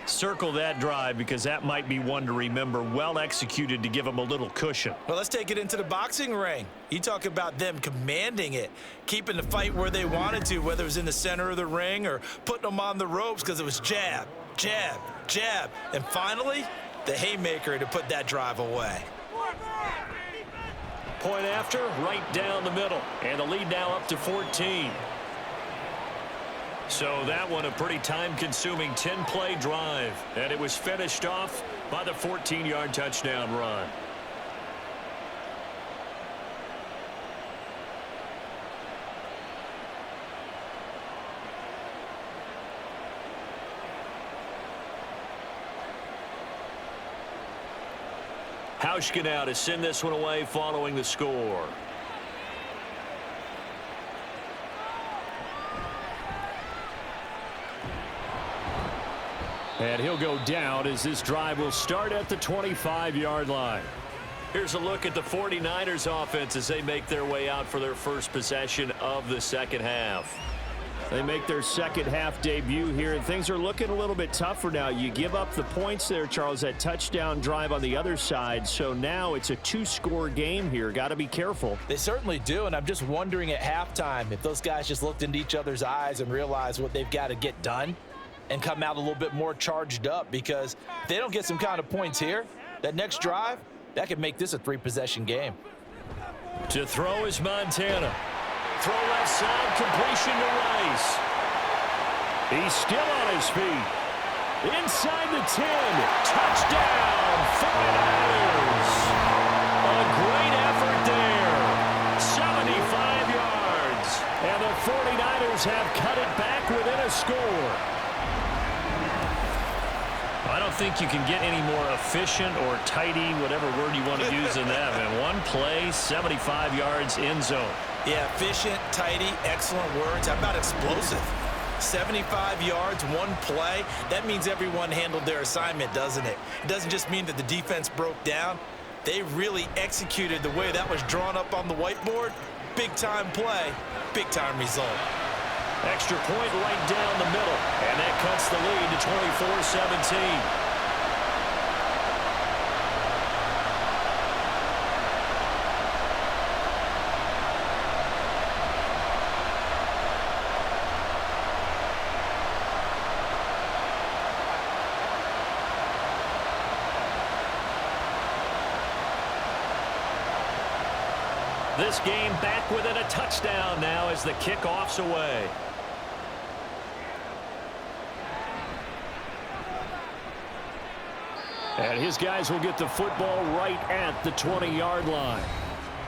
Circle that drive because that might be one to remember. Well executed to give them a little cushion. Well, let's take it into the boxing ring. You talk about them commanding it, keeping the fight where they wanted to, whether it was in the center of the ring or putting them on the ropes because it was jab, jab, jab. And finally, the haymaker to put that drive away. Point after, right down the middle. And the lead now up to 14. So that one a pretty time-consuming 10-play drive. And it was finished off by the 14-yard touchdown run. Hauschka now to send this one away following the score. And he'll go down as this drive will start at the 25-yard line. Here's a look at the 49ers offense as they make their way out for their first possession of the 2nd half. They make their 2nd half debut here, and things are looking a little bit tougher now. You give up the points there, Charles, that touchdown drive on the other side. So now it's a 2-score game here. Got to be careful. They certainly do, and I'm just wondering at halftime if those guys just looked into each other's eyes and realized what they've got to get done and come out a little bit more charged up, because if they don't get some kind of points here, that next drive, that could make this a 3-possession game. To throw is Montana. Throw left side, completion to Rice. He's still on his feet. Inside the 10. Touchdown, 49ers. A great effort there. 75 yards. And the 49ers have cut it back within a score. I don't think you can get any more efficient or tidy, whatever word you want to use in that. And one play, 75 yards, end zone. Yeah, efficient, tidy, excellent words. How about explosive? 75 yards, one play. That means everyone handled their assignment, doesn't it? It doesn't just mean that the defense broke down. They really executed the way that was drawn up on the whiteboard. Big-time play, big-time result. Extra point right down the middle, and that cuts the lead to 24-17. This game back within a touchdown now as the kickoff's away. And his guys will get the football right at the 20-yard line.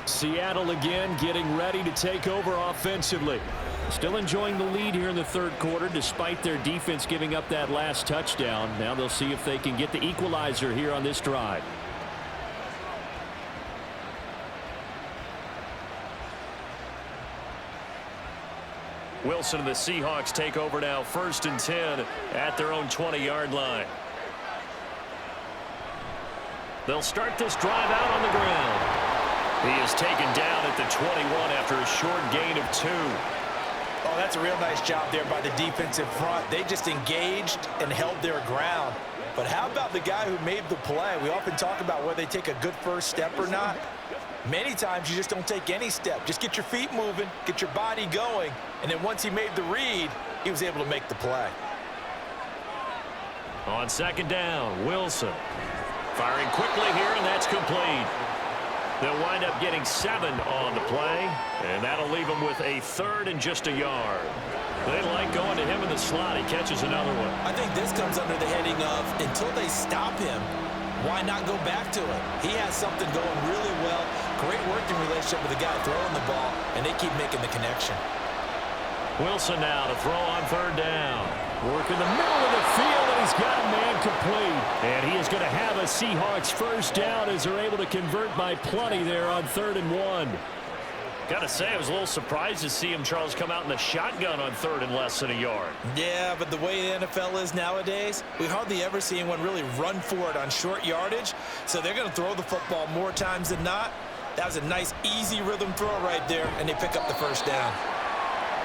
Seattle again getting ready to take over offensively. Still enjoying the lead here in the third quarter despite their defense giving up that last touchdown. Now they'll see if they can get the equalizer here on this drive. Wilson and the Seahawks take over now, 1st and 10 at their own 20-yard line. They'll start this drive out on the ground. He is taken down at the 21 after a short gain of 2. Oh, that's a real nice job there by the defensive front. They just engaged and held their ground. But how about the guy who made the play? We often talk about whether they take a good first step or not. Many times you just don't take any step. Just get your feet moving, get your body going, and then once he made the read, he was able to make the play. On 2nd down, Wilson firing quickly here, and that's complete. They'll wind up getting 7 on the play, and that'll leave them with a 3rd and just a yard. They like going to him in the slot. He catches another one. I think this comes under the heading of until they stop him, why not go back to it? He has something going really well. Great working relationship with the guy throwing the ball, and they keep making the connection. Wilson now to throw on 3rd down. Work in the middle of the field, and he's got a man complete. And he is going to have a Seahawks 1st down as they're able to convert by plenty there on 3rd and 1. Got to say, I was a little surprised to see him, Charles, come out in the shotgun on 3rd and less than a yard. Yeah, but the way the NFL is nowadays, we hardly ever see anyone really run for it on short yardage. So they're going to throw the football more times than not. That was a nice, easy rhythm throw right there, and they pick up the 1st down.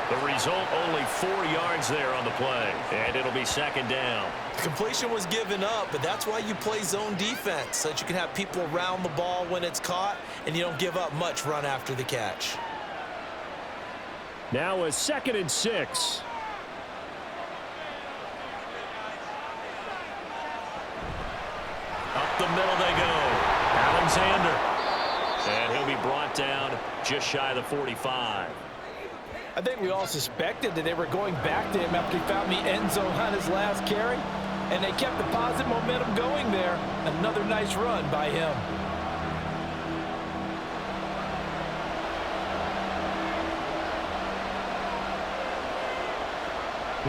The result, only 4 yards there on the play, and it'll be 2nd down. The completion was given up, but that's why you play zone defense, so that you can have people around the ball when it's caught, and you don't give up much run after the catch. Now a 2nd and 6. Up the middle they go. Alexander. And he'll be brought down just shy of the 45. I think we all suspected that they were going back to him after he found the end zone on his last carry, and they kept the positive momentum going there. Another nice run by him.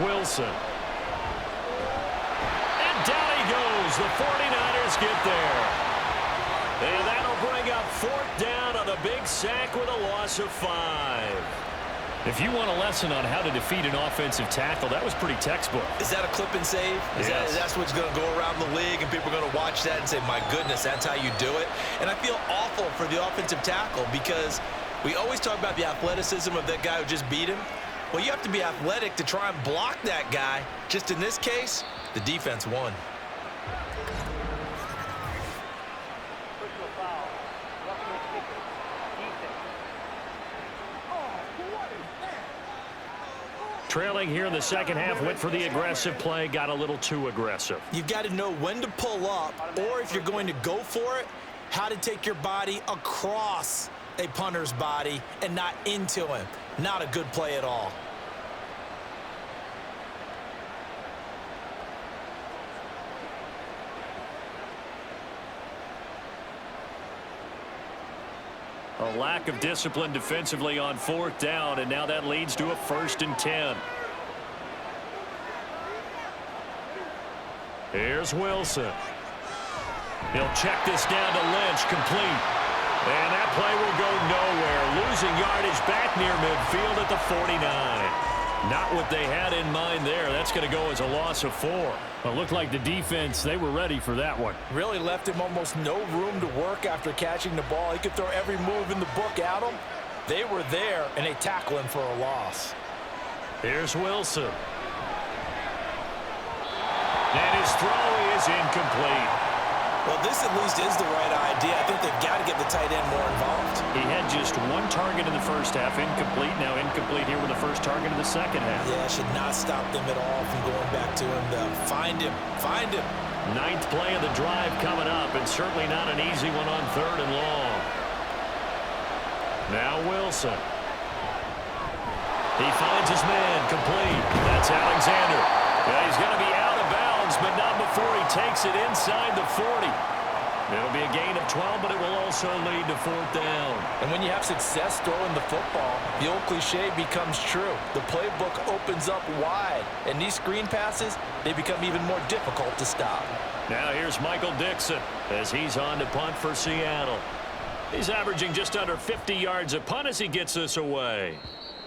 Wilson. And down he goes. The 49ers get there. And that'll bring up 4th down on the big sack with a loss of 5. If you want a lesson on how to defeat an offensive tackle, that was pretty textbook. Is that a clip and save? Yes. That's what's going to go around the league, and people are going to watch that and say, my goodness, that's how you do it? And I feel awful for the offensive tackle because we always talk about the athleticism of that guy who just beat him. Well, you have to be athletic to try and block that guy. Just in this case, the defense won. Trailing here in the 2nd half, went for the aggressive play, got a little too aggressive. You've got to know when to pull up, or if you're going to go for it, how to take your body across a punter's body and not into him. Not a good play at all. A lack of discipline defensively on 4th down, and now that leads to a 1st and 10. Here's Wilson. He'll check this down to Lynch, complete. And that play will go nowhere. Losing yardage back near midfield at the 49. Not what they had in mind there. That's going to go as a loss of 4. It looked like the defense, they were ready for that one. Really left him almost no room to work after catching the ball. He could throw every move in the book at him. They were there, and they tackle him for a loss. Here's Wilson. And his throw is incomplete. Well, this at least is the right idea. I think they've got to get the tight end more involved. He had just 1 target in the 1st half, incomplete. Now incomplete here with the 1st target in the 2nd half. Yeah, should not stop them at all from going back to him, though. Find him. Find him. 9th play of the drive coming up, and certainly not an easy one on 3rd and long. Now Wilson. He finds his man, complete. That's Alexander. Yeah, he's going to be out of bounds, but not before he takes it inside the 40. It'll be a gain of 12, but it will also lead to 4th down. And when you have success throwing the football, the old cliche becomes true. The playbook opens up wide, and these screen passes, they become even more difficult to stop. Now here's Michael Dixon as he's on to punt for Seattle. He's averaging just under 50 yards a punt as he gets this away.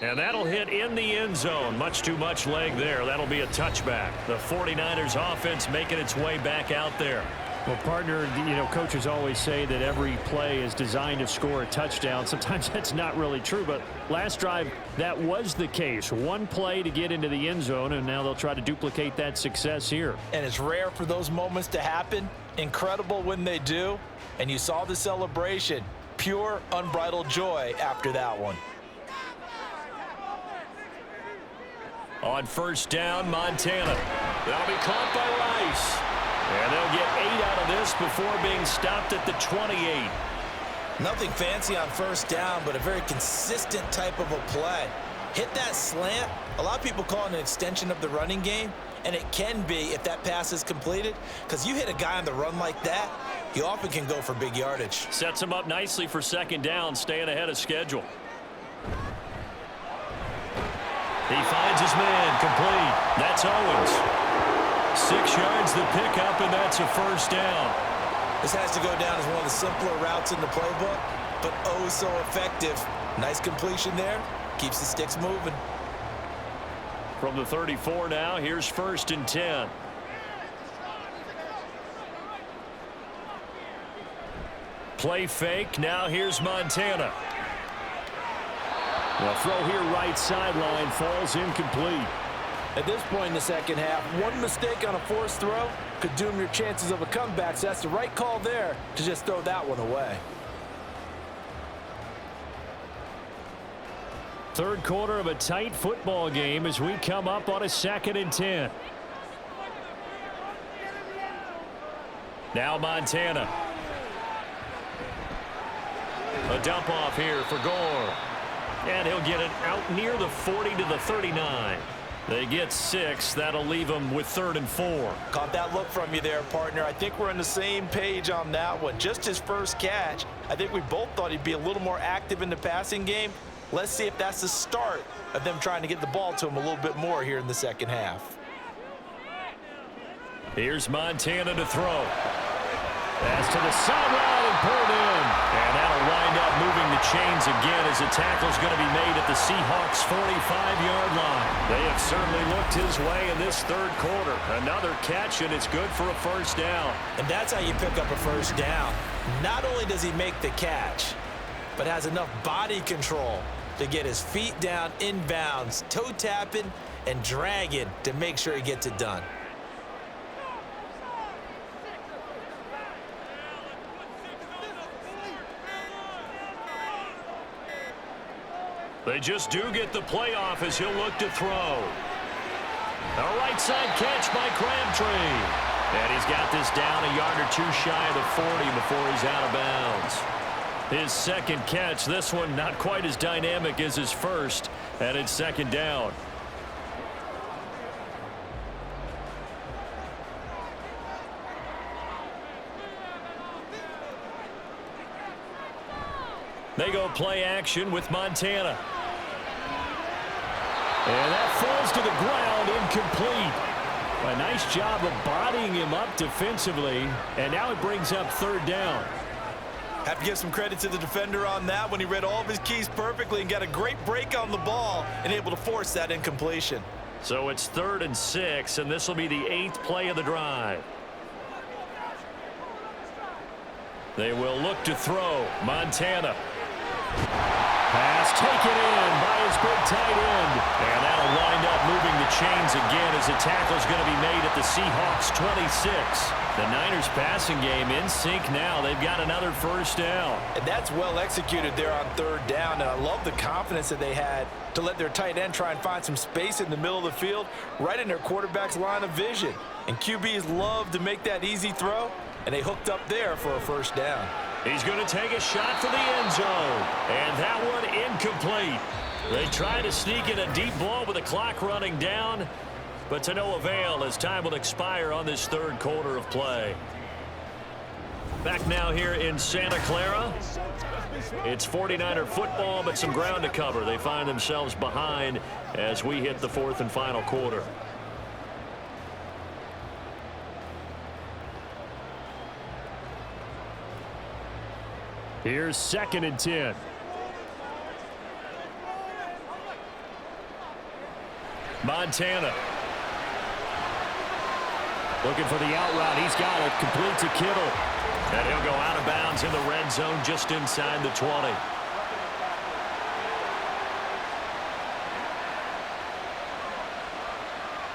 And that'll hit in the end zone. Much too much leg there. That'll be a touchback. The 49ers offense making its way back out there. Well, partner, you know, coaches always say that every play is designed to score a touchdown. Sometimes that's not really true, but last drive, that was the case. One play to get into the end zone, and now they'll try to duplicate that success here. And it's rare for those moments to happen. Incredible when they do. And you saw the celebration. Pure, unbridled joy after that one. On 1st down, Montana. That'll be caught by Rice. And they'll get 8 out of this before being stopped at the 28. Nothing fancy on 1st down, but a very consistent type of a play. Hit that slant. A lot of people call it an extension of the running game, and it can be if that pass is completed, because you hit a guy on the run like that, you often can go for big yardage. Sets him up nicely for 2nd down, staying ahead of schedule. He finds his man, complete. That's Owens. 6 yards the pickup, and that's a 1st down. This has to go down as one of the simpler routes in the playbook, but oh so effective. Nice completion there. Keeps the sticks moving. From the 34 now, here's 1st and 10. Play fake. Now here's Montana. The throw here right sideline falls incomplete. At this point in the second half, one mistake on a forced throw could doom your chances of a comeback, so that's the right call there to just throw that one away. 3rd quarter of a tight football game as we come up on a 2nd and 10. Now Montana. A dump off here for Gore. And he'll get it out near the 40 to the 39. They get 6. That'll leave them with 3rd and 4. Caught that look from you there, partner. I think we're on the same page on that one. Just his first catch. I think we both thought he'd be a little more active in the passing game. Let's see if that's the start of them trying to get the ball to him a little bit more here in the second half. Here's Montana to throw. Pass to the sideline and pulled in. And that'll wind up moving the chains again as a tackle's going to be made at the Seahawks' 45-yard line. They have certainly looked his way in this 3rd quarter. Another catch, and it's good for a 1st down. And that's how you pick up a 1st down. Not only does he make the catch, but has enough body control to get his feet down inbounds, toe tapping and dragging to make sure he gets it done. They just do get the playoff as he'll look to throw. A right side catch by Crabtree. And he's got this down a yard or 2 shy of the 40 before he's out of bounds. His 2nd catch, this one not quite as dynamic as his first, and it's 2nd down. They go play action with Montana. And that falls to the ground, incomplete. A nice job of bodying him up defensively, and now it brings up 3rd down. Have to give some credit to the defender on that when he read all of his keys perfectly and got a great break on the ball and able to force that incompletion. So it's 3rd and 6, and this will be the 8th play of the drive. They will look to throw. Montana. Pass taken in by his big tight end. And that'll wind up moving the chains again as the tackle's going to be made at the Seahawks' 26. The Niners passing game in sync now. They've got another 1st down. And that's well executed there on 3rd down. And I love the confidence that they had to let their tight end try and find some space in the middle of the field, right in their quarterback's line of vision. And QBs love to make that easy throw, and they hooked up there for a 1st down. He's going to take a shot for the end zone. And that one incomplete. They try to sneak in a deep ball with the clock running down, but to no avail as time will expire on this 3rd quarter of play. Back now here in Santa Clara. It's 49er football, but some ground to cover. They find themselves behind as we hit the fourth and final quarter. Here's 2nd and 10. Montana. Looking for the out route. He's got it. Complete to Kittle. And he'll go out of bounds in the red zone just inside the 20.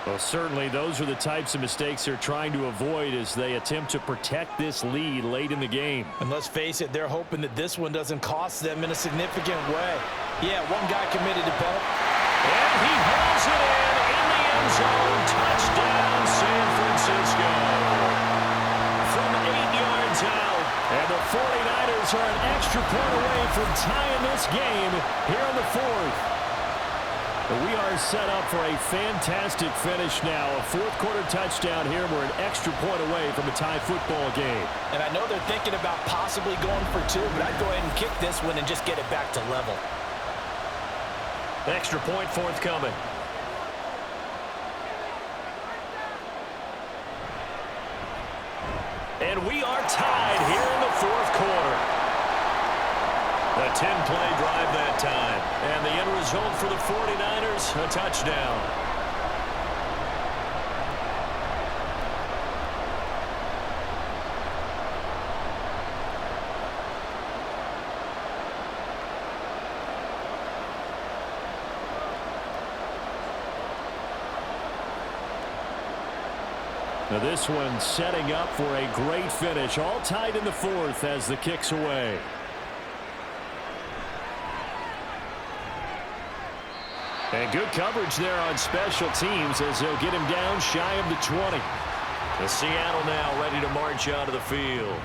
Well, certainly those are the types of mistakes they're trying to avoid as they attempt to protect this lead late in the game. And let's face it, they're hoping that this one doesn't cost them in a significant way. Yeah, one guy committed to penalty. And he hauls it in the end zone. Touchdown, San Francisco. From 8 yards out. And the 49ers are an extra point away from tying this game here in the fourth. We are set up for a fantastic finish now. A fourth-quarter touchdown here. We're an extra point away from a tie football game. And I know they're thinking about possibly going for 2, but I'd go ahead and kick this one and just get it back to level. Extra point forthcoming. And we are tied here in the fourth quarter. A 10-play drive that time. And the end result for the 49ers, a touchdown. Now this one setting up for a great finish. All tied in the fourth as the kick's away. And good coverage there on special teams as they'll get him down shy of the 20. The Seattle now ready to march out of the field.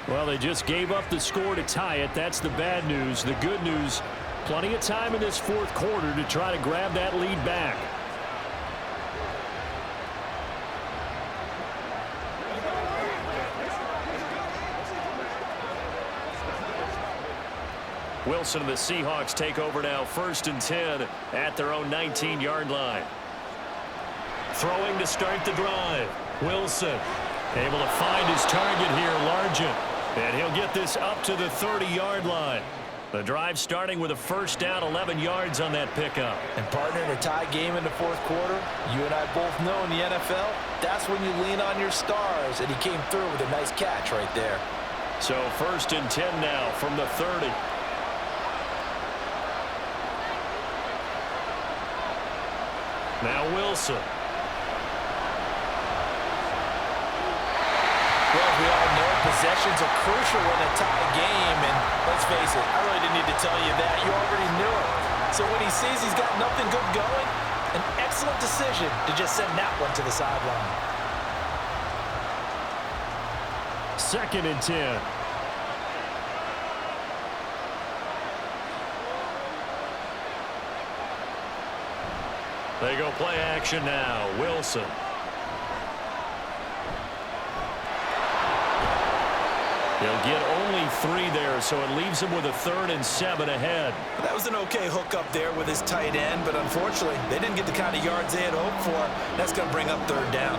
Well, they just gave up the score to tie it. That's the bad news. The good news, plenty of time in this fourth quarter to try to grab that lead back. Wilson and the Seahawks take over now, 1st and 10 at their own 19-yard line. Throwing to start the drive. Wilson able to find his target here, Largent. And he'll get this up to the 30-yard line. The drive starting with a first down, 11 yards on that pickup. And partner, in a tie game in the fourth quarter, you and I both know in the NFL, that's when you lean on your stars. And he came through with a nice catch right there. So 1st and 10 now from the 30. Now Wilson. Well, we all know possessions are crucial in a tie game, and let's face it, I really didn't need to tell you that. You already knew it. So when he sees he's got nothing good going, an excellent decision to just send that one to the sideline. 2nd and 10. They go play action now. Wilson. They'll get only 3 there, so it leaves him with a 3rd and 7 ahead. That was an okay hook up there with his tight end, but unfortunately, they didn't get the kind of yards they had hoped for. That's going to bring up 3rd down.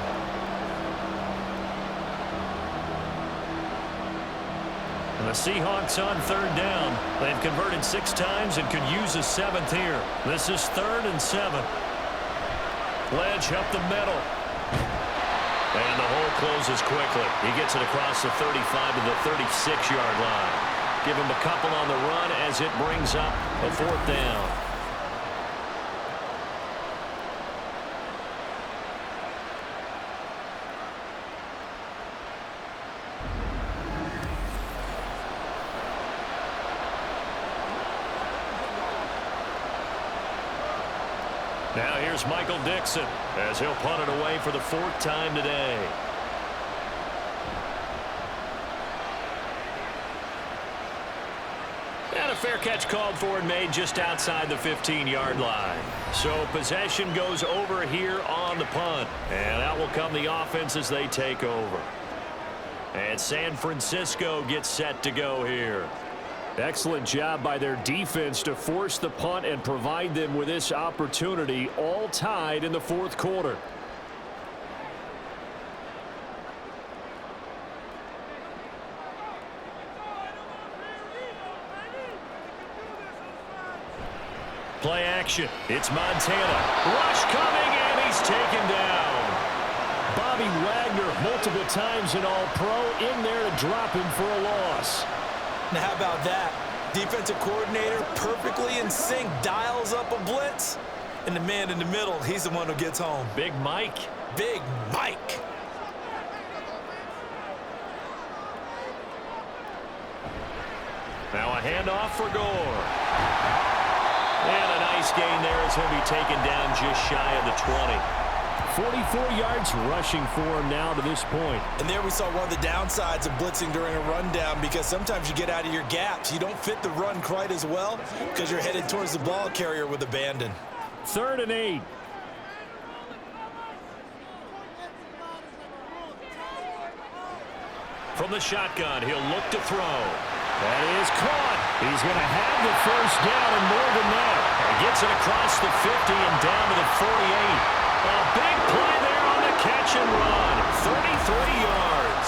And the Seahawks on 3rd down. They've converted 6 times and could use a 7th here. This is 3rd and 7. Ledge up the middle. And the hole closes quickly. He gets it across the 35 to the 36-yard line. Give him a couple on the run as it brings up a 4th down. Now here's Michael Dixon as he'll punt it away for the 4th time today. And a fair catch called for and made just outside the 15-yard line. So possession goes over here on the punt. And out will come the offense as they take over. And San Francisco gets set to go here. Excellent job by their defense to force the punt and provide them with this opportunity, all tied in the fourth quarter. Play action. It's Montana. Rush coming, and he's taken down. Bobby Wagner, multiple times an All-Pro, in there to drop him for a loss. Now, how about that? Defensive coordinator, perfectly in sync, dials up a blitz. And the man in the middle, he's the one who gets home. Big Mike. Big Mike. Now a handoff for Gore. And a nice gain there as he'll be taken down just shy of the 20. 44 yards rushing for him now to this point. And there we saw one of the downsides of blitzing during a rundown, because sometimes you get out of your gaps. You don't fit the run quite as well because you're headed towards the ball carrier with abandon. 3rd and 8. From the shotgun, he'll look to throw. That is caught. He's going to have the first down and more than that. And gets it across the 50 and down to the 48. A big play there on the catch and run. 33 yards.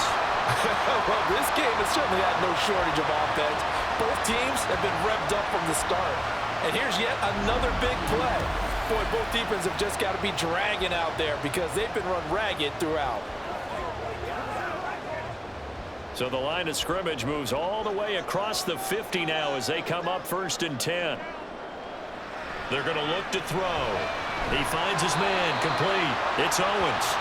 Well, this game has certainly had no shortage of offense. Both teams have been revved up from the start. And here's yet another big play. Boy, both defenses have just got to be dragging out there because they've been run ragged throughout. So the line of scrimmage moves all the way across the 50 now as they come up 1st and 10. They're going to look to throw. He finds his man, complete. It's Owens.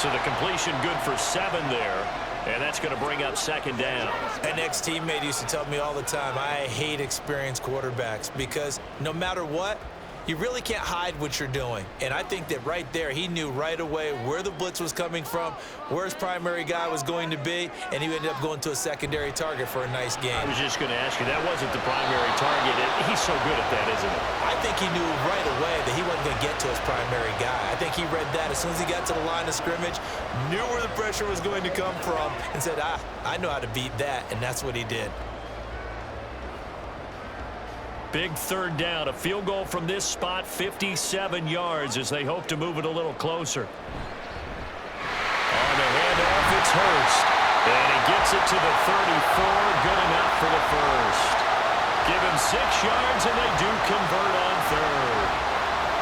So the completion good for 7 there. And that's going to bring up 2nd down. An ex-teammate used to tell me all the time, I hate experienced quarterbacks because no matter what, you really can't hide what you're doing. And I think that right there, he knew right away where the blitz was coming from, where his primary guy was going to be, and he ended up going to a secondary target for a nice game. I was just going to ask you, that wasn't the primary target. He's so good at that, isn't he? I think he knew right away that he wasn't going to get to his primary guy. I think he read that as soon as he got to the line of scrimmage, knew where the pressure was going to come from, and said, I know how to beat that, and that's what he did. Big 3rd down, a field goal from this spot, 57 yards as they hope to move it a little closer. On the handoff, it's Hurst. And he gets it to the 34, good enough for the first. Give him 6 yards, and they do convert on 3rd.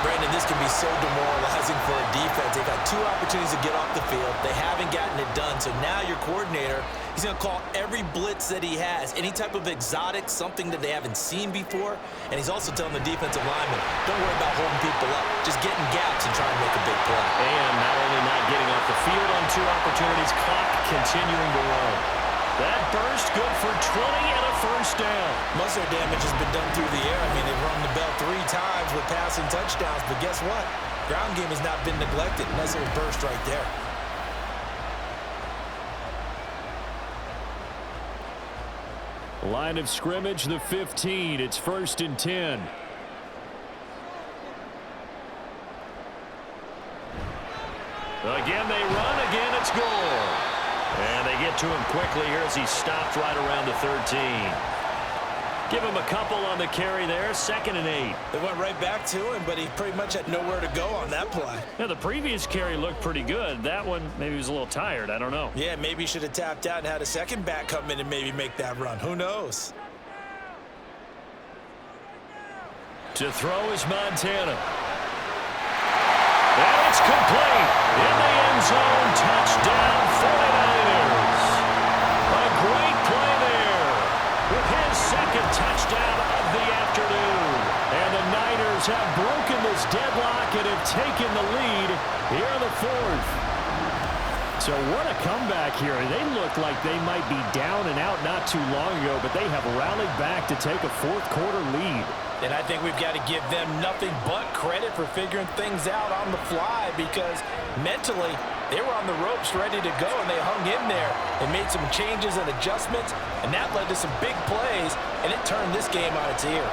Brandon, this can be so demoralizing for a defense. They've had 2 opportunities to get off the field. They haven't gotten it done. So now your coordinator, he's going to call every blitz that he has, any type of exotic, something that they haven't seen before. And he's also telling the defensive lineman, don't worry about holding people up. Just get in gaps and try and make a big play. And not only not getting off the field on 2 opportunities, clock continuing to run. That burst good for 20 and a first down. Most of their damage has been done through the air. I mean, they've rung the bell 3 times with passing touchdowns, but guess what? Ground game has not been neglected. Nice little burst right there. Line of scrimmage, the 15. It's 1st and 10. Again, they run. Again, it's Gore. And they get to him quickly here as he stopped right around the 13. Give him a couple on the carry there. 2nd and 8. They went right back to him, but he pretty much had nowhere to go on that play. Yeah, the previous carry looked pretty good. That one, maybe he was a little tired. I don't know. Yeah, maybe he should have tapped out and had a second back come in and maybe make that run. Who knows? To throw is Montana. And it's complete. In the end zone. Touchdown 49ers. A great play there with his 2nd touchdown of the afternoon. And the Niners have broken this deadlock and have taken the lead here in the 4th. So what a comeback here. They look like they might be down and out not too long ago, but they have rallied back to take a 4th quarter lead. And I think we've got to give them nothing but credit for figuring things out on the fly, because mentally they were on the ropes ready to go, and they hung in there and made some changes and adjustments, and that led to some big plays, and it turned this game on its ear.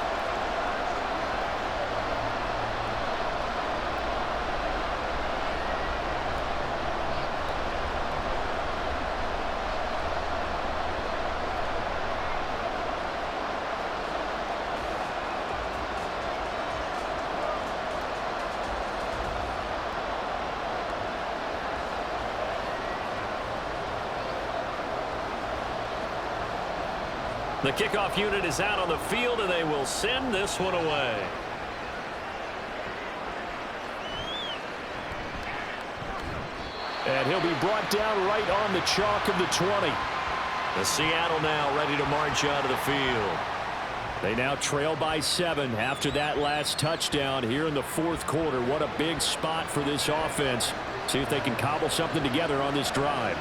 The kickoff unit is out on the field, and they will send this one away. And he'll be brought down right on the chalk of the 20. The Seattle now ready to march out of the field. They now trail by 7 after that last touchdown here in the fourth quarter. What a big spot for this offense. See if they can cobble something together on this drive.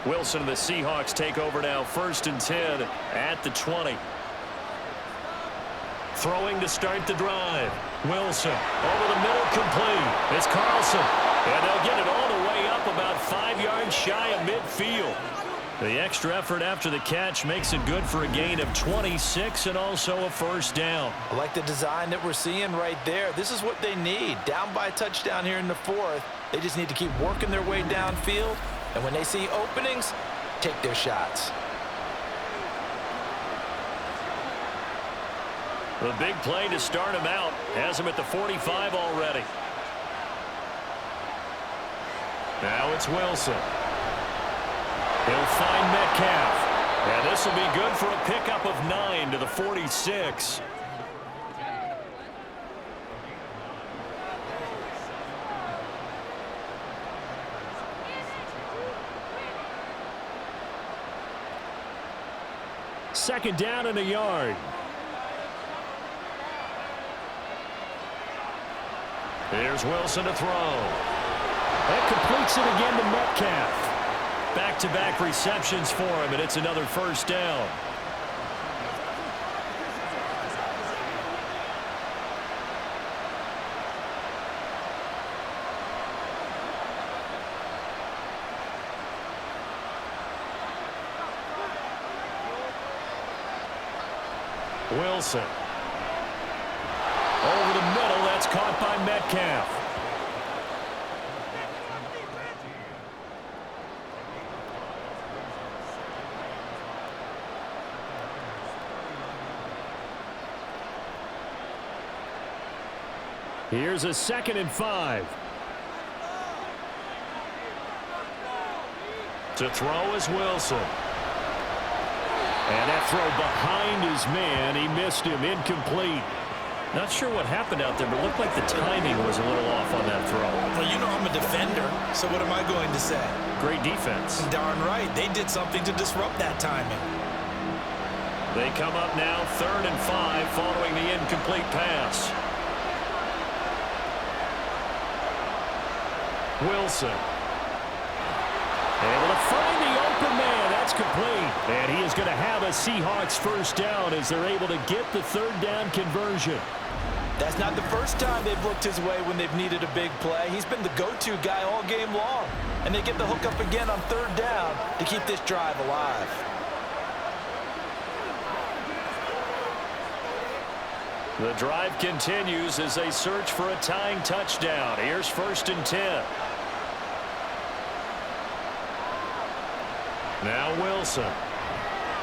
Wilson and the Seahawks take over now, 1st and 10 at the 20. Throwing to start the drive. Wilson over the middle, complete. It's Carlson, and they'll get it all the way up about 5 yards shy of midfield. The extra effort after the catch makes it good for a gain of 26 and also a first down. I like the design that we're seeing right there. This is what they need. Down by a touchdown here in the fourth. They just need to keep working their way downfield. And when they see openings, take their shots. The big play to start him out has him at the 45 already. Now it's Wilson. He'll find Metcalf. And this will be good for a pickup of 9 to the 46. Second down and a yard. Here's Wilson to throw. That completes it again to Metcalf. Back-to-back receptions for him, and it's another first down. Wilson. Over the middle, that's caught by Metcalf. Here's a 2nd and 5. To throw is Wilson. And that throw behind his man. He missed him. Incomplete. Not sure what happened out there, but it looked like the timing was a little off on that throw. Well, you know I'm a defender, so what am I going to say? Great defense. Darn right. They did something to disrupt that timing. They come up now 3rd and 5 following the incomplete pass. Wilson. Able to find the open man. That's complete. And he is going to have a Seahawks first down as they're able to get the 3rd down conversion. That's not the first time they've looked his way when they've needed a big play. He's been the go-to guy all game long. And they get the hook up again on 3rd down to keep this drive alive. The drive continues as they search for a tying touchdown. Here's 1st and 10. Now Wilson.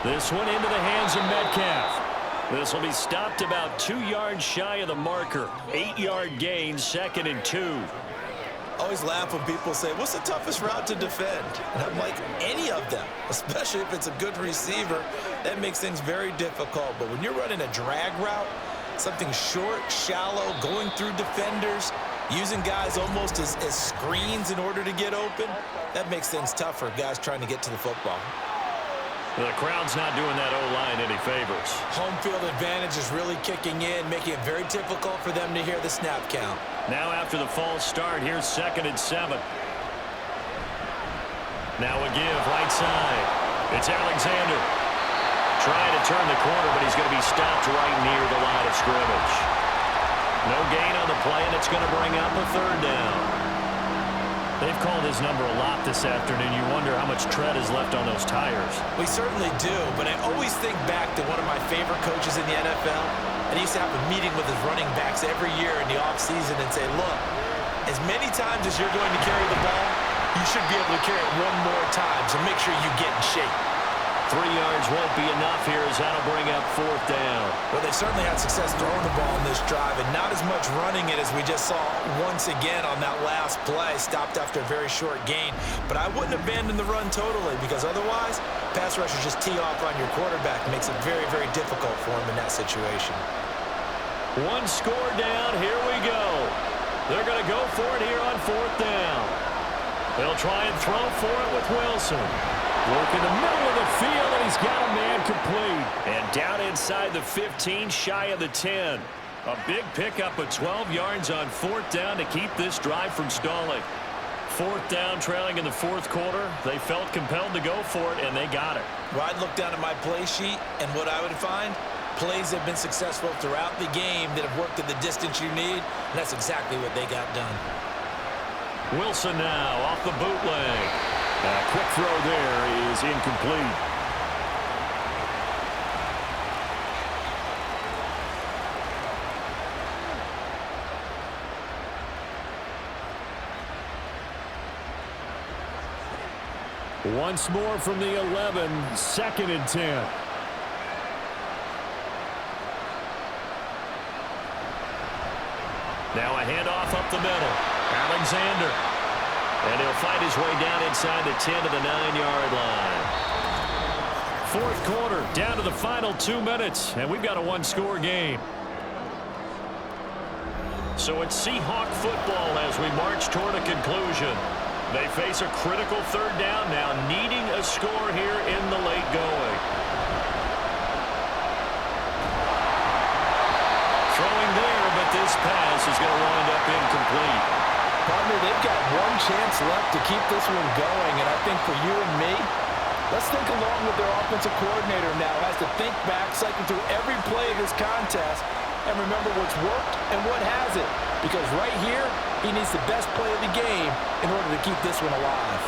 This one into the hands of Metcalf. This will be stopped about 2 yards shy of the marker. 8-yard gain, 2nd and 2. Always laugh when people say, what's the toughest route to defend? And I'm like, any of them, especially if it's a good receiver. That makes things very difficult. But when you're running a drag route, something short, shallow, going through defenders, using guys almost as screens in order to get open, that makes things tough for guys trying to get to the football. The crowd's not doing that O-line any favors. Home field advantage is really kicking in, making it very difficult for them to hear the snap count. Now after the false start, here's 2nd and 7. Now a give, right side. It's Alexander. Trying to turn the corner, but he's going to be stopped right near the line of scrimmage. No gain on the play, and it's going to bring up a 3rd down. They've called his number a lot this afternoon. You wonder how much tread is left on those tires. We certainly do, but I always think back to one of my favorite coaches in the NFL. And he used to have a meeting with his running backs every year in the offseason and say, look, as many times as you're going to carry the ball, you should be able to carry it one more time, so make sure you get in shape. 3 yards won't be enough here as that'll bring up 4th down. Well, they certainly had success throwing the ball in this drive and not as much running it as we just saw once again on that last play. Stopped after a very short gain. But I wouldn't abandon the run totally because otherwise, pass rushers just tee off on your quarterback. It makes it very, very difficult for him in that situation. 1 score down. Here we go. They're going to go for it here on 4th down. They'll try and throw for it with Wilson. Work in the middle of the field, and he's got a man complete. And down inside the 15, shy of the 10. A big pickup of 12 yards on 4th down to keep this drive from stalling. 4th down, trailing in the 4th quarter. They felt compelled to go for it, and they got it. Well, I'd look down at my play sheet, and what I would find, plays have been successful throughout the game that have worked at the distance you need, and that's exactly what they got done. Wilson now off the bootleg. Quick throw there is incomplete. Once more from the 11, 2nd and 10. Now a handoff up the middle. Alexander. And he'll fight his way down inside the 10 to the 9-yard line. 4th quarter, down to the final 2 minutes, and we've got a 1-score game. So it's Seahawk football as we march toward a conclusion. They face a critical 3rd down now, needing a score here in the late going. Throwing there, but this pass is going to wind up incomplete. Partner, they've got one chance left to keep this one going, and I think for you and me, let's think along with their offensive coordinator now. Has to think back, cycle through every play of this contest, and remember what's worked and what hasn't. Because right here, he needs the best play of the game in order to keep this one alive.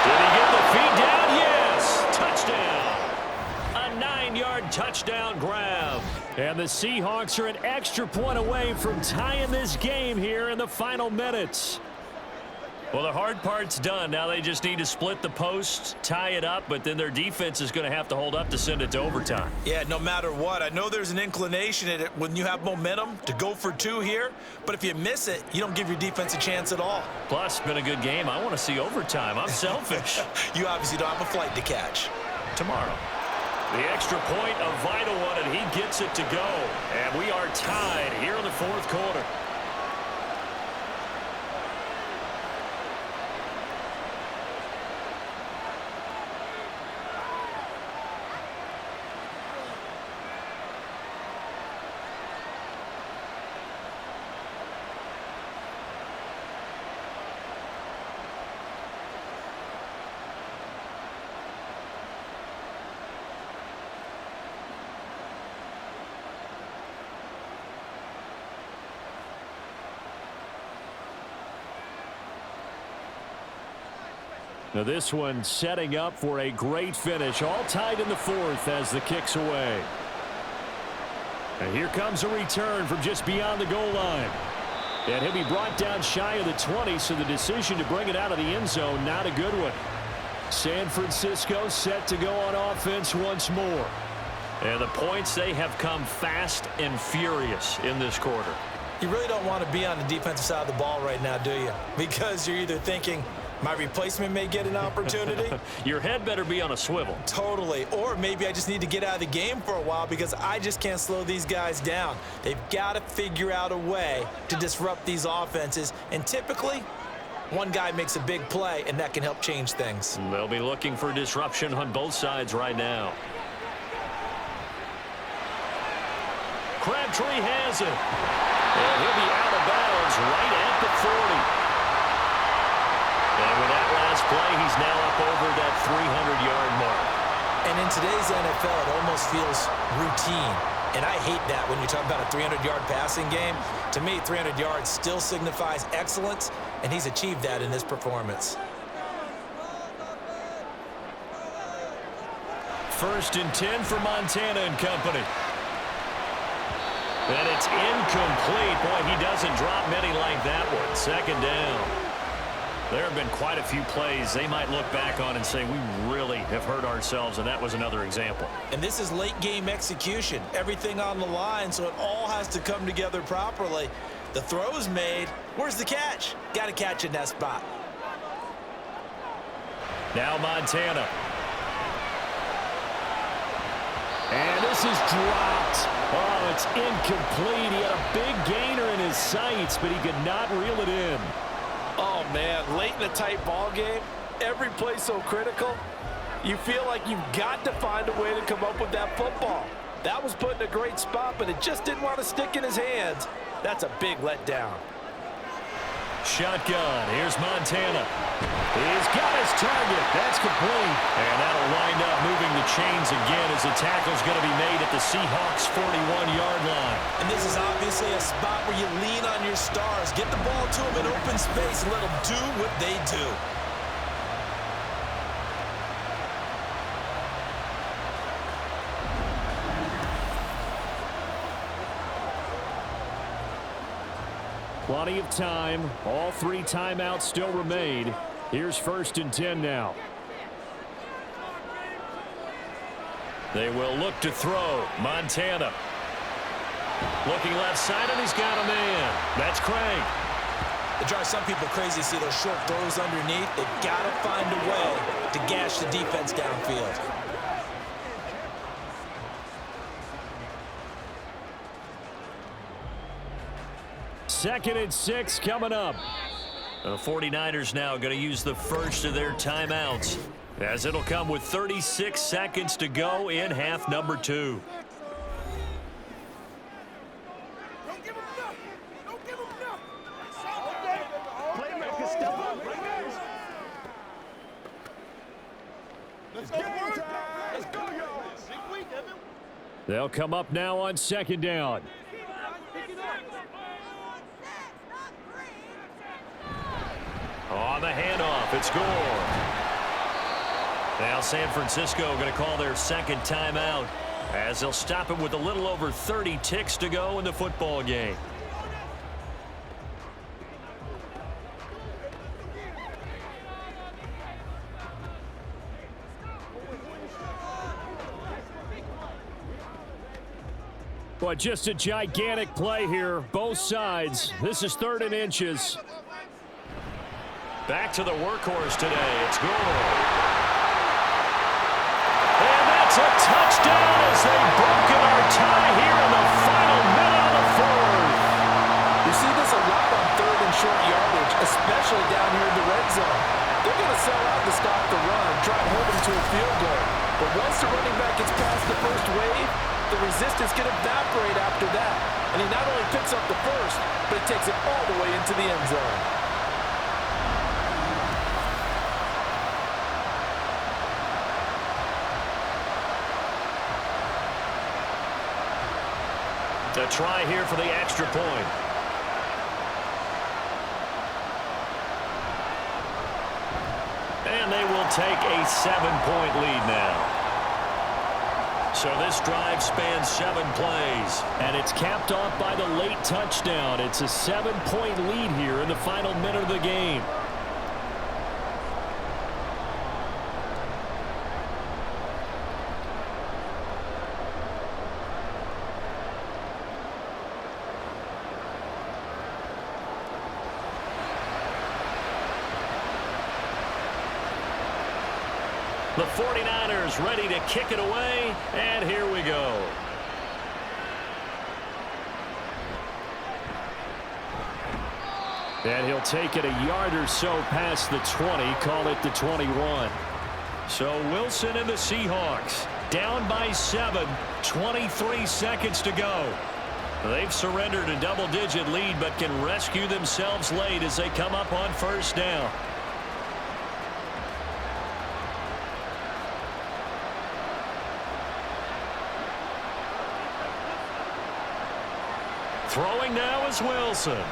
Did he get the feet down? Yes! Touchdown! A 9-yard touchdown grab. And the Seahawks are an extra point away from tying this game here in the final minutes. Well, the hard part's done. Now they just need to split the post, tie it up, but then their defense is going to have to hold up to send it to overtime. Yeah, no matter what. I know there's an inclination in it when you have momentum to go for 2 here, but if you miss it, you don't give your defense a chance at all. Plus, it's been a good game. I want to see overtime. I'm selfish. You obviously don't have a flight to catch. Tomorrow. The extra point, a vital one, and he gets it to go. And we are tied here in the 4th quarter. Now this one setting up for a great finish. All tied in the 4th as the kick's away. And here comes a return from just beyond the goal line. And he'll be brought down shy of the 20, so the decision to bring it out of the end zone, not a good one. San Francisco set to go on offense once more. And the points, they have come fast and furious in this quarter. You really don't want to be on the defensive side of the ball right now, do you? Because you're either thinking, my replacement may get an opportunity. Your head better be on a swivel. Totally. Or maybe I just need to get out of the game for a while because I just can't slow these guys down. They've got to figure out a way to disrupt these offenses. And typically, one guy makes a big play, and that can help change things. They'll be looking for disruption on both sides right now. Crabtree has it. And he'll be out of bounds right at the 40. And with that last play, he's now up over that 300-yard mark. And in today's NFL, it almost feels routine. And I hate that when you talk about a 300-yard passing game. To me, 300 yards still signifies excellence, and he's achieved that in this performance. 1st and 10 for Montana and company. And it's incomplete. Boy, he doesn't drop many like that one. 2nd down. There have been quite a few plays they might look back on and say, we really have hurt ourselves, and that was another example. And this is late game execution. Everything on the line, so it all has to come together properly. The throw is made. Where's the catch? Got to catch in that spot. Now Montana. And this is dropped. Oh, it's incomplete. He had a big gainer in his sights, but he could not reel it in. Oh, man, late in a tight ball game, every play so critical, you feel like you've got to find a way to come up with that football. That was put in a great spot, but it just didn't want to stick in his hands. That's a big letdown. Shotgun. Here's Montana. He's got his target. That's complete. And that'll wind up moving the chains again as the tackle's going to be made at the Seahawks' 41-yard line. And this is obviously a spot where you lean on your stars. Get the ball to them in open space and let them do what they do. Plenty of time. All 3 timeouts still remain. Here's 1st and 10 now. They will look to throw. Montana. Looking left side, and he's got a man. That's Craig. It drives some people crazy to see those short throws underneath. They've got to find a way to gash the defense downfield. Second and 6 coming up. The 49ers now going to use the first of their timeouts, as it'll come with 36 seconds to go in half number 2. Don't give him enough. Don't give him enough. Playmaker, step up. Let's go, let's go, y'all. They'll come up now on 2nd down. On the handoff, it's Gore. Now San Francisco going to call their 2nd timeout, as they'll stop it with a little over 30 ticks to go in the football game. But just a gigantic play here, both sides. This is 3rd and inches. Back to the workhorse today. It's Gore. And that's a touchdown as they've broken our tie here in the final minute of the 4th. You see this a lot on 3rd and short yardage, especially down here in the red zone. They're going to sell out to stop the run, try to hold them to a field goal. But once the running back gets past the first wave, the resistance can evaporate after that. And he not only picks up the first, but he takes it all the way into the end zone. A try here for the extra point. And they will take a 7-point lead now. So this drive spans 7 plays. And it's capped off by the late touchdown. It's a 7-point lead here in the final minute of the game. The 49ers ready to kick it away, and here we go. And he'll take it a yard or so past the 20, call it the 21. So Wilson and the Seahawks down by 7, 23 seconds to go. They've surrendered a double-digit lead, but can rescue themselves late as they come up on 1st down. Throwing now is Wilson. And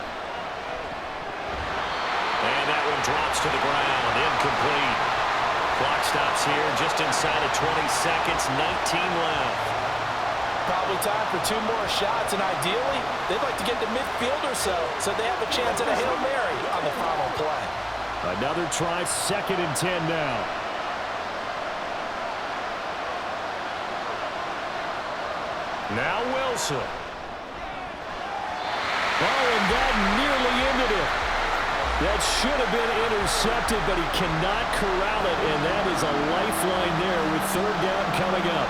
that one drops to the ground, incomplete. Clock stops here just inside of 20 seconds, 19 left. Probably time for 2 more shots, and ideally, they'd like to get to midfield or so they have a chance at a Hail Mary on the final play. Another try, 2nd and 10 now. Now Wilson. Oh, and that nearly ended it. That should have been intercepted, but he cannot corral it, and that is a lifeline there with 3rd down coming up.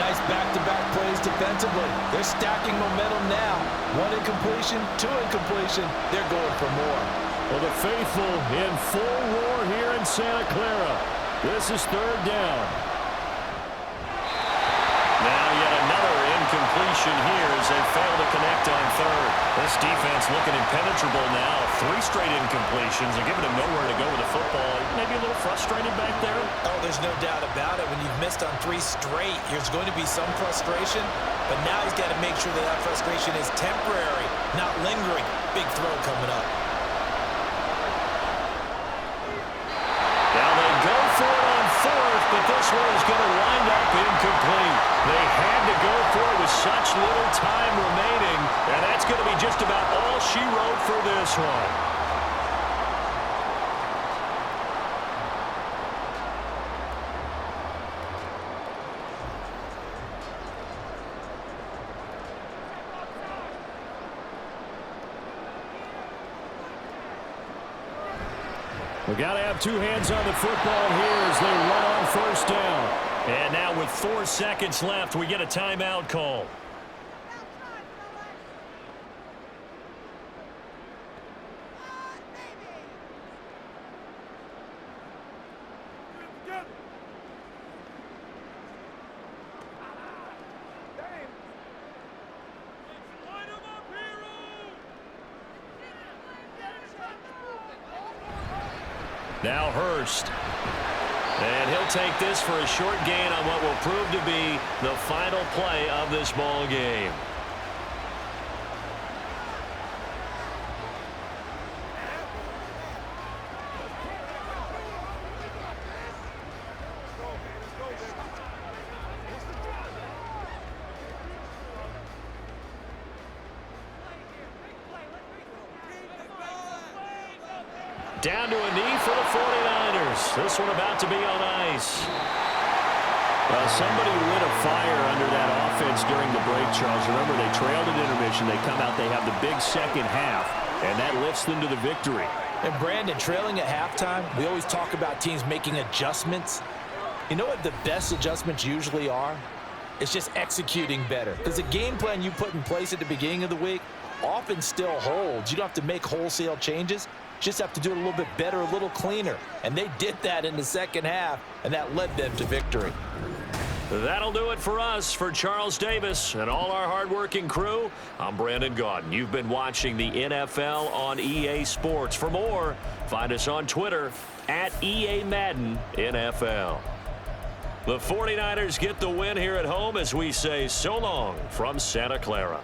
Nice back-to-back plays defensively. They're stacking momentum now. 1 incompletion, 2 incompletion. They're going for more. Well, the faithful in full roar here in Santa Clara. This is 3rd down. Now yet another incompletion here as they fail to connect on 3rd. This defense looking impenetrable now. 3 straight incompletions. They're giving him nowhere to go with the football. Maybe a little frustrated back there. Oh, there's no doubt about it. When you've missed on 3 straight, there's going to be some frustration. But now he's got to make sure that frustration is temporary, not lingering. Big throw coming up. Now they go for it on 4th, but this one is going to wind up incomplete. They had to go for it with such little time remaining, and that's going to be just about all she wrote for this one. We got to have 2 hands on the football here as they run on 1st down. And now with 4 seconds left, we get a timeout call. Now Hurst. And he'll take this for a short gain on what will prove to be the final play of this ball game. Down to a knee for the 49ers. This one about to be on ice. Well, somebody lit a fire under that offense during the break, Charles. Remember, they trailed at intermission. They come out, they have the big second half, and that lifts them to the victory. And Brandon, trailing at halftime, we always talk about teams making adjustments. You know what the best adjustments usually are? It's just executing better. Because the game plan you put in place at the beginning of the week often still holds. You don't have to make wholesale changes. Just have to do it a little bit better, a little cleaner. And they did that in the second half, and that led them to victory. That'll do it for us. For Charles Davis and all our hardworking crew, I'm Brandon Gaudin. You've been watching the NFL on EA Sports. For more, find us on Twitter at EA Madden NFL. The 49ers get the win here at home as we say so long from Santa Clara.